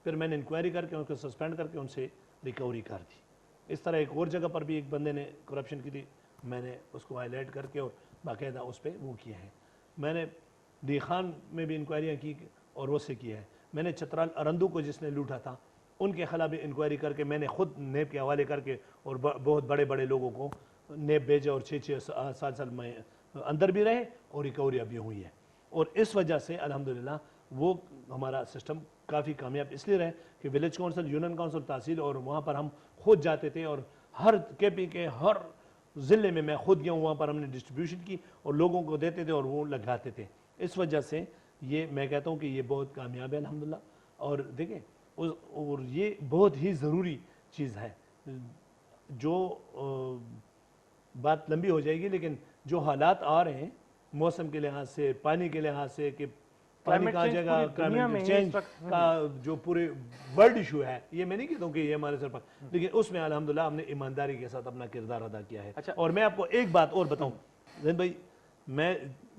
फिर मैंने इंक्वायरी करके उनको सस्पेंड करके उनसे रिकवरी कर दी। इस तरह एक और जगह पर भी एक बंदे ने करप्शन की थी, मैंने उसको हाईलाइट करके और बाकायदा उस पर वो किया है। मैंने डी खान में भी इंक्वायरियाँ की और वो से किया है। मैंने चतराल अरंदू को जिसने लूटा था उनके खिलाफ भी इंक्वायरी करके मैंने खुद नेब के हवाले करके और बहुत बड़े बड़े लोगों को नेब भेजा, और 6-7 साल में अंदर भी रहे और रिकवरी अभी हुई है। और इस वजह से अल्हम्दुलिल्लाह وہ ہمارا سسٹم کافی کامیاب اس لیے رہے کہ ولیج کونسل، یونین کونسل، تحصیل، اور وہاں پر ہم خود جاتے تھے اور ہر کے پی کے ہر ضلع میں خود گیا ہوں، وہاں پر ہم نے ڈسٹریبیوشن کی اور لوگوں کو دیتے تھے اور وہ لگاتے تھے. اس وجہ سے یہ میں کہتا ہوں کہ یہ بہت کامیاب ہے الحمدللہ. اور دیکھیں اور یہ بہت ہی ضروری چیز ہے. جو بات لمبی ہو جائے گی لیکن جو حالات آ رہے ہیں موسم کے لحاظ سے، پانی کے لحاظ سے کہ پانی کہاں جائے گا، کلائمیٹ چینج کا جو پورے ورلڈ ایشو ہے، یہ میں نہیں کہتا ہوں کہ یہ ہمارے سر پر، لیکن اس میں الحمدللہ ہم نے ایمانداری کے ساتھ اپنا کردار ادا کیا ہے. اور میں آپ کو ایک بات اور بتاؤں زین بھائی، میں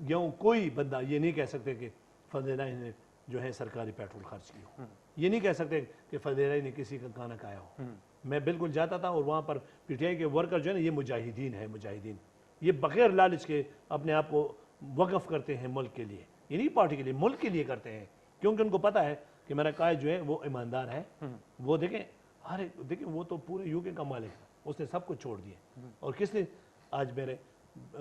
گیا ہوں، کوئی بندہ یہ نہیں کہہ سکتے کہ فضل الہی نے جو ہے سرکاری پیٹرول خرچ کی ہو، یہ نہیں کہہ سکتے کہ فضل الہی نے کسی کا کھانا کھایا ہو. میں بالکل جاتا تھا اور وہاں پر پی ٹی آئی کے ورکر جو ہے نا، یہ مجاہدین ہے، مجاہدین، یہ بغیر لالچ کے اپنے آپ کو وقف کرتے ہیں ملک کے لیے، یہ نہیں پارٹی کے لیے، ملک کے لیے کرتے ہیں، کیونکہ ان کو پتہ ہے کہ میرا قائد جو ہے وہ ایماندار ہے. وہ دیکھیں ہر ایک، دیکھیں وہ تو پورے یو کے کا مالک ہے، اس نے سب کچھ چھوڑ دیا. اور کس نے آج میرے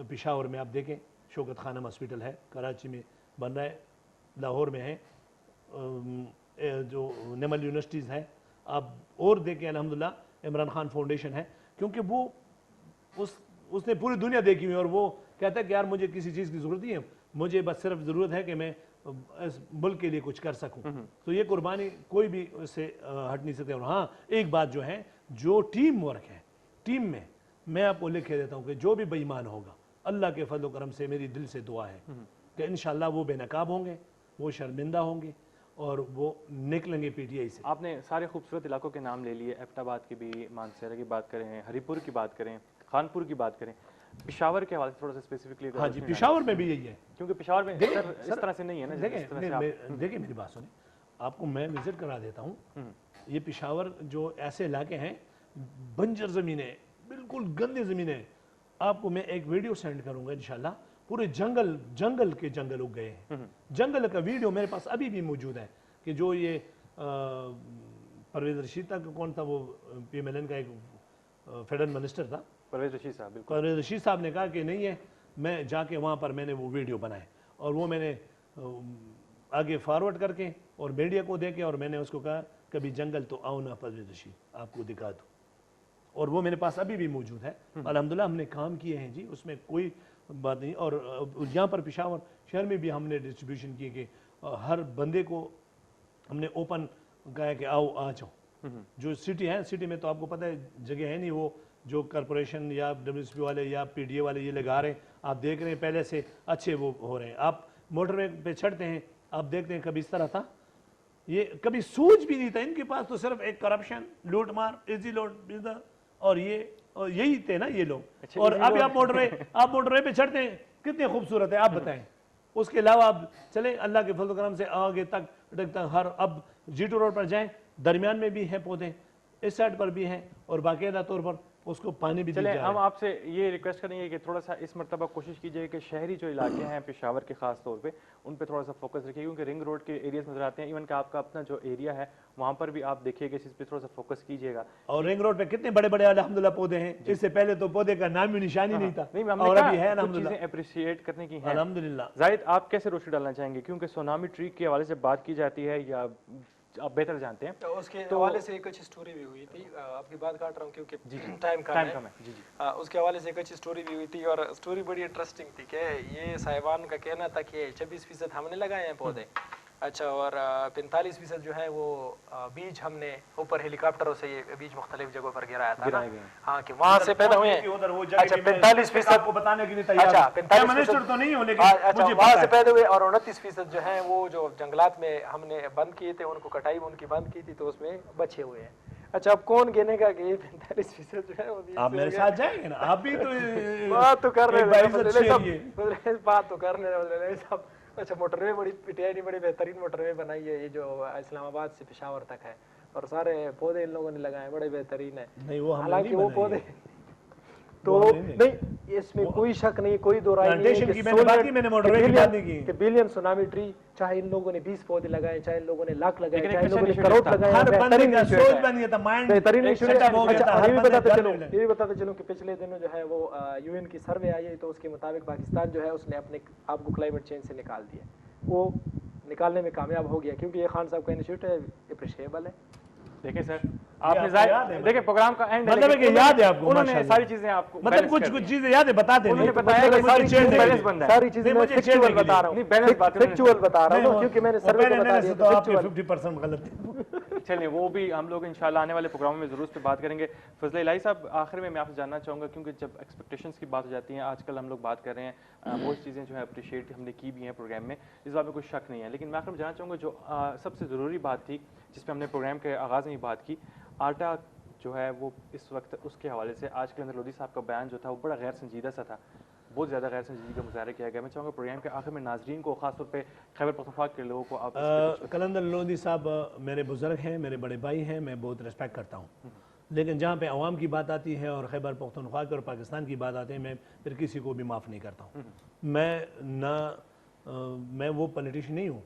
پشاور میں آپ دیکھیں شوکت خانم ہاسپٹل ہے، کراچی میں بن رہا ہے، لاہور میں ہے، جو نمل یونیورسٹیز ہے، آپ اور دیکھیں الحمدللہ عمران خان فاؤنڈیشن ہے. کیونکہ وہ اس نے پوری دنیا دیکھی ہوئی، اور وہ کہتا ہے کہ یار مجھے کسی چیز کی ضرورت نہیں ہے، مجھے بس صرف ضرورت ہے کہ میں اس ملک کے لیے کچھ کر سکوں. تو یہ قربانی کوئی بھی اس سے ہٹ نہیں سکتے. اور ہاں ایک بات جو ہے، جو ٹیم ورک ہے، ٹیم میں آپ کو لکھ کے دیتا ہوں کہ جو بھی بے ایمان ہوگا، اللہ کے فضل و کرم سے میری دل سے دعا ہے کہ انشاءاللہ وہ بے نقاب ہوں گے، وہ شرمندہ ہوں گے اور وہ نکلیں گے پی ٹی آئی سے. آپ نے سارے خوبصورت علاقوں کے نام لے لیے، ایبٹ آباد کی بھی، مانسہرہ کی بات کریں، ہری پور کی بات کریں، خانپور کی بات کریں، پشاور کے حوالے سے تھوڑا سا اسپیسیفکلی. ہاں جی، پشاور میں بھی یہی ہے، کیونکہ پشاور میں اس طرح سے نہیں ہے نا. دیکھیں میری بات سنیں، آپ کو میں وزٹ کرا دیتا ہوں. یہ پشاور جو ایسے علاقے ہیں، بنجر زمینیں، بالکل گندی زمینیں، آپ کو میں ایک ویڈیو سینڈ کروں گا انشاءاللہ. پورے جنگل کے جنگل اگ گئے ہیں. جنگل کا ویڈیو میرے پاس ابھی بھی موجود ہے کہ جو یہ پرویز رشید کا کون تھا، وہ پی ایم ایل این کا ایک فیڈرل منسٹر تھا، پرویز رشید صاحب. بالکل پرویز رشید صاحب نے کہا کہ نہیں ہے، میں جا کے وہاں پر میں نے وہ ویڈیو بنائے اور وہ میں نے آگے فارورڈ کر کے اور میڈیا کو دے کے، اور میں نے اس کو کہا کبھی جنگل تو آؤ نا پرویز رشید، آپ کو دکھا دوں. اور وہ میرے پاس ابھی بھی موجود ہے. الحمدللہ ہم نے کام کیے ہیں جی، اس میں کوئی بات نہیں. اور یہاں پر پشاور شہر میں بھی ہم نے ڈسٹریبیوشن کی کہ ہر بندے کو ہم نے اوپن کہا کہ آؤ آ جاؤ. جو سٹی ہے، سٹی میں تو آپ کو پتہ ہے جگہ ہے نہیں، وہ جو کارپوریشن یا ڈبلیو ایس پی والے یا پی ڈی اے والے یہ لگا رہے ہیں، آپ دیکھ رہے ہیں پہلے سے اچھے وہ ہو رہے ہیں. آپ موٹر وے پہ چڑھتے ہیں، آپ دیکھتے ہیں کبھی اس طرح تھا، یہ کبھی سوچ بھی نہیں تھا. ان کے پاس تو صرف ایک کرپشن، لوٹ مار، ایزی لوٹ بزنس، اور یہی تھے نا یہ لوگ. اور ابھی آپ موٹر وے پہ چڑھتے ہیں، کتنے خوبصورت ہے آپ بتائیں. اس کے علاوہ آپ چلیں اللہ کے فضل و کرم سے آگے تک ہر اب جی ٹو روڈ پر جائیں، درمیان میں بھی ہیں پودے، اس سائڈ پر بھی ہیں، اور باقاعدہ طور پر اس کو پانی بھی دیا جائے. ہم آپ سے یہ ریکویسٹ کریں گے کہ تھوڑا سا اس مرتبہ کوشش کیجیے کہ شہری جو علاقے ہیں پشاور کے خاص طور پہ ان پہ تھوڑا سا فوکس رکھیے، کیونکہ رنگ روڈ کے ایریاز نظر آتے ہیں. ایون کہ آپ کا اپنا جو ایریا ہے وہاں پر بھی آپ دیکھیے کہ اس چیز پہ تھوڑا سا فوکس کیجیے گا. اور رنگ روڈ پہ کتنے بڑے بڑے الحمدللہ پودے ہیں، اس سے پہلے تو پودے کا نام ہی نشان ہی نہیں تھا، اور ابھی ہے الحمدللہ. چیزیں اپریشیٹ کرنے کی ہیں الحمدللہ. زاہد، آپ کیسے روشنی ڈالنا چاہیں گے، کیونکہ سونامی ٹری کے حوالے سے بات کی جاتی ہے یا آپ بہتر جانتے ہیں؟ اس کے حوالے سے ایک اچھی سٹوری بھی ہوئی تھی، آپ کی بات کاٹ رہا ہوں کیونکہ ٹائم کم ہے. جی جی. اس کے حوالے سے ایک اچھی سٹوری بھی ہوئی تھی، اور سٹوری بڑی انٹرسٹنگ تھی کہ یہ صاحبان کا کہنا تھا کہ 26% ہم نے لگائے ہیں پودے، اچھا، اور 45% جو ہے وہ بیج ہم نے اوپر ہیلی کاپٹروں سے یہ بیج مختلف جگہوں پر گرایا تھا. ہاں کہ وہاں سے پیدا ہوئے ہیں. اچھا 45% کو بتانے کے لیے تیار. اچھا 45% تو نہیں ہو، لیکن مجھے وہاں سے پیدا ہوئے، اور 29% جو ہیں وہ جو جنگلات میں ہم نے بند کیے تھے، ان کو کٹائی ان کی بند کی تھی تو اس میں بچے ہوئے ہیں. اچھا اب کون گنے گا کہ یہ 45% جو ہے وہ آپ میرے ساتھ جائیں گے نا، آپ بھی تو بات تو کر رہے ہیں، بات تو کر رہے ہیں صاحب. اچھا موٹر وے بڑی پی ٹی آئی نے بڑی بہترین موٹر وے بنائی ہے، یہ جو اسلام آباد سے پشاور تک ہے، اور سارے پودے ان لوگوں نے لگائے، بڑے بہترین ہیں. حالانکہ وہ پودے تو نہیں، اس میں کوئی شک نہیں، کوئی دو رائے نہیں کہ بلین سونامی ٹری، چاہے ان لوگوں نے 20 پودے لگائے، چاہے ان لوگوں نے لاکھ لگائے، چاہے ان لوگوں نے کروڑ لگائے، بہترین. یہ بھی بتاتے چلوں کہ پچھلے دنوں جو ہے وہ یو این کی سروے آئی ہے، تو اس کے مطابق پاکستان جو ہے اس نے اپنے آپ کو کلائمیٹ چینج سے نکال دیا. وہ निकालने में कामयाब हो गया, क्योंकि ये खान साहब का इनिशिएटिव है, अप्रिशिएबल है। देखें सर, आपने जाहिर देखिए प्रोग्राम का एंड मतलब है कि याद है आपको, उन्होंने सारी चीजें आपको मतलब कुछ चीजें याद है, बताते उन्होंने नहीं, बताया कि सारी चीजें बैलेंस बन रहा है, सारी चीजें मैं फैक्चुअल बता रहा हूँ, फैक्चुअल बता रहा हूँ, क्योंकि मैंने सर्वे को बता दिया, तो आपके 50% गलत है। चलिए वो भी हम लोग इंशाल्लाह आने वाले प्रोग्रामों में ज़रूर इस पे बात करेंगे। फजल इलाही साहब, आखिर में मैं आपसे जानना चाहूँगा, क्योंकि जब एक्सपेक्टेशंस की बात हो जाती है, आजकल हम लोग बात कर रहे हैं, बहुत चीज़ें जो है अप्रिशिएट हमने की भी हैं प्रोग्राम में, इस बात में कोई शक नहीं है, लेकिन मैं आखिर में जानना चाहूँगा जो सबसे ज़रूरी बात थी जिस पर हमने प्रोग्राम के आगाज़ में ही बात की, आटा जो है वो इस वक्त उसके हवाले से आज के अंदर लोधी साहब का बयान जो था वो बड़ा गैर संजीदा सा था, बहुत ज़्यादा गैर संजीदगी का मुजाहरा किया गया। मैं चाहूँगा प्रोग्राम के आखिर में नाजरीन को, खासतौर पे खैबर पख्तूनख्वा के लोगों को आप कलंदर लोधी साहब मेरे बुजुर्ग हैं, मेरे बड़े भाई हैं, मैं बहुत रिस्पेक्ट करता हूँ, लेकिन जहाँ पे अवाम की बात आती है और खैबर पख्तूनख्वा की और पाकिस्तान की बात आती है, मैं फिर किसी को भी माफ़ नहीं करता हूँ। मैं वो पॉलिटिशियन नहीं हूँ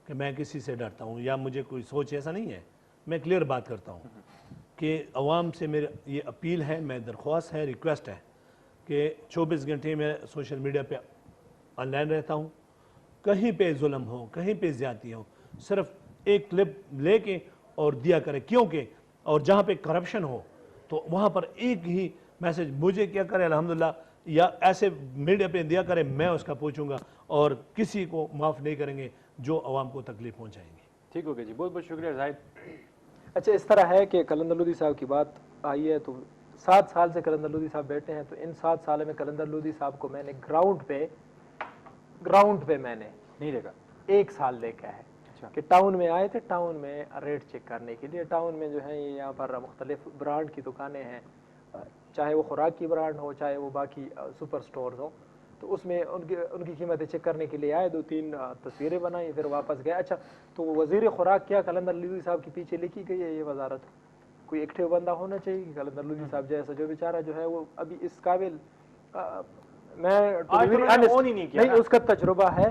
कि मैं किसी से डरता हूँ या मुझे कोई सोच, ऐसा नहीं है। मैं क्लियर बात करता हूँ कि अवाम से मेरे ये अपील है, मैं दरख्वास्त है, रिक्वेस्ट है कि 24 घंटे में सोशल मीडिया पे ऑनलाइन रहता हूँ, कहीं पे जुल्म हो, कहीं पे ज़्यादती हो, सिर्फ एक क्लिप लेके और दिया करें, क्योंकि और जहाँ पे करप्शन हो तो वहाँ पर एक ही मैसेज मुझे क्या करे अल्हम्दुलिल्लाह, या ऐसे मीडिया पे दिया करें, मैं उसका पूछूंगा और किसी को माफ़ नहीं करेंगे जो अवाम को तकलीफ पहुँचाएंगे। ठीक हो गया जी, बहुत बहुत शुक्रिया जाहिद। अच्छा, इस तरह है कि कलंदर लोधी साहब की बात आई है तो 7 साल से कलंदर लोधी साहब बैठे हैं, तो इन 7 साल में कलंदर लोधी साहब को मैंने ग्राउंड पे मैंने नहीं देखा, 1 साल देखा है कि टाउन में आए थे, टाउन में रेट चेक करने के लिए। टाउन में जो है ये यहाँ पर मुख्तलिफ ब्रांड की दुकानें हैं, चाहे वो खुराक की ब्रांड हो, चाहे वो बाकी सुपर स्टोर्स हो, तो उसमें उनकी कीमतें चेक करने के लिए आए, 2-3 तस्वीरें बनाई, फिर वापस गए। अच्छा, तो वज़ीर खुराक क्या कलंदर लोधी साहब के पीछे लिखी गई है ये वजारत? कोई एक्टिव बंदा होना चाहिए कि कलंदर लोधी साहब जैसा, जो बेचारा जो है वो अभी इस काबिल मैं नहीं, उसका तजुर्बा है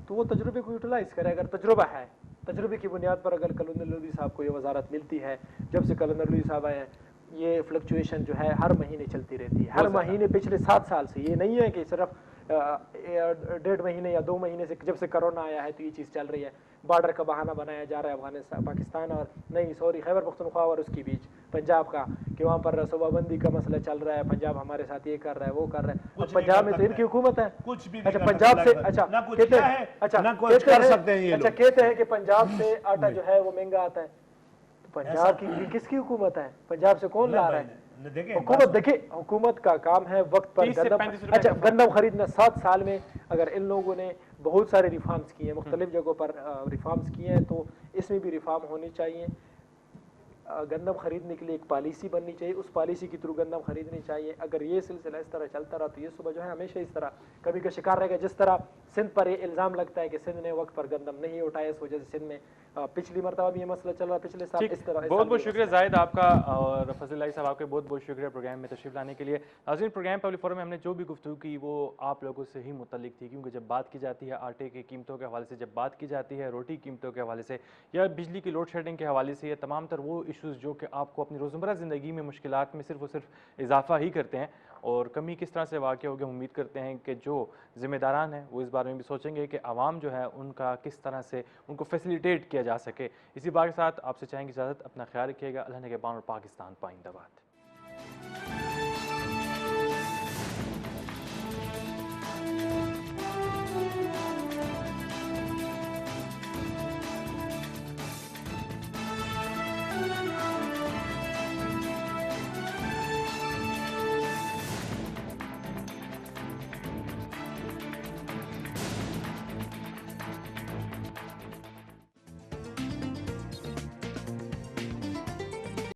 तो वो तजुर्बे को यूटिलाइज करे। अगर तजुर्बा है, तजुर्बे की बुनियाद पर अगर कलंदर लोधी साहब को ये वजारत मिलती है, जब से कलंदर लोधी साहब आए हैं ये फ्लक्चुएशन जो है हर महीने चलती रहती है, हर महीने पिछले 7 साल से। ये नहीं है कि सिर्फ 1.5 महीने या 2 महीने से, जब से कोरोना आया है तो ये चीज़ चल रही है। बॉर्डर का बहाना बनाया जा रहा है अफगानिस्तान, पाकिस्तान और नहीं सॉरी खैबर पख्तूनख्वा और उसके बीच पंजाब का, कि वहाँ पर सूबाबंदी का मसला चल रहा है, पंजाब हमारे साथ ये कर रहा है, वो कर रहा है। अब पंजाब में तो इनकी हुकूमत है, कुछ भी अच्छा पंजाब से, अच्छा कहते हैं, अच्छा कहते हैं कि पंजाब से आटा जो है वो महंगा आता है, तो पंजाब की किसकी हुकूमत है? पंजाब से कौन ला रहा है? हुकूमत देखिए, हुकूमत का काम है वक्त पर गंदम, अच्छा गंदम खरीदना। 7 साल में अगर इन लोगों ने बहुत सारे रिफॉर्म्स किए हैं, मुख्तलिफ जगहों पर रिफॉर्म्स किए हैं, तो इसमें भी रिफॉर्म होनी चाहिए। गंदम खरीदने के लिए एक पॉलिसी बननी चाहिए, उस पॉलिसी के थ्रू गंदम खरीदनी चाहिए। अगर ये सिलसिला इस तरह चलता रहा तो ये सुबह जो है हमेशा इस तरह कभी का शिकार रहेगा। जिस तरह सिंध पर ये इल्ज़ाम लगता है कि सिंध ने वक्त पर गंदम नहीं उठाया, इस वजह से सिंध में पिछली मरतबा भी ये मसला चल रहा, पिछले साल इस तरह। बहुत बहुत शुक्रिया जाहिद आपका और फजल इलाही साहब आपके बहुत बहुत शुक्रिया प्रोग्राम में तशरीफ लाने के लिए। नाज़रीन, प्रोग्राम पब्लिक फोरम में हमने जो भी गुफ्तगू की वो आप लोगों से ही मुतल्लिक थी, क्योंकि जब बात की जाती है आटे की कीमतों के हवाले से, जब बात की जाती है रोटी कीमतों के हवाले से या बिजली की लोड शेडिंग के हवाले से, या तमाम तर वो इशूज़ जो कि आपको अपनी रोज़मर्रा ज़िंदगी में मुश्किलात में सिर्फ और सिर्फ इजाफा ही करते हैं और कमी किस तरह से वाक़ होगी। उम्मीद करते हैं कि जो ज़िम्मेदारान हैं वो इस बारे में भी सोचेंगे कि आवाम जो है उनका किस तरह से उनको फैसिलिटेट किया जा सके। इसी बात के साथ आपसे चाहेंगे इजाज़त, अपना ख्याल रखिएगा। अल्लाह ने के बान और पाकिस्तान पाइंदाबाद।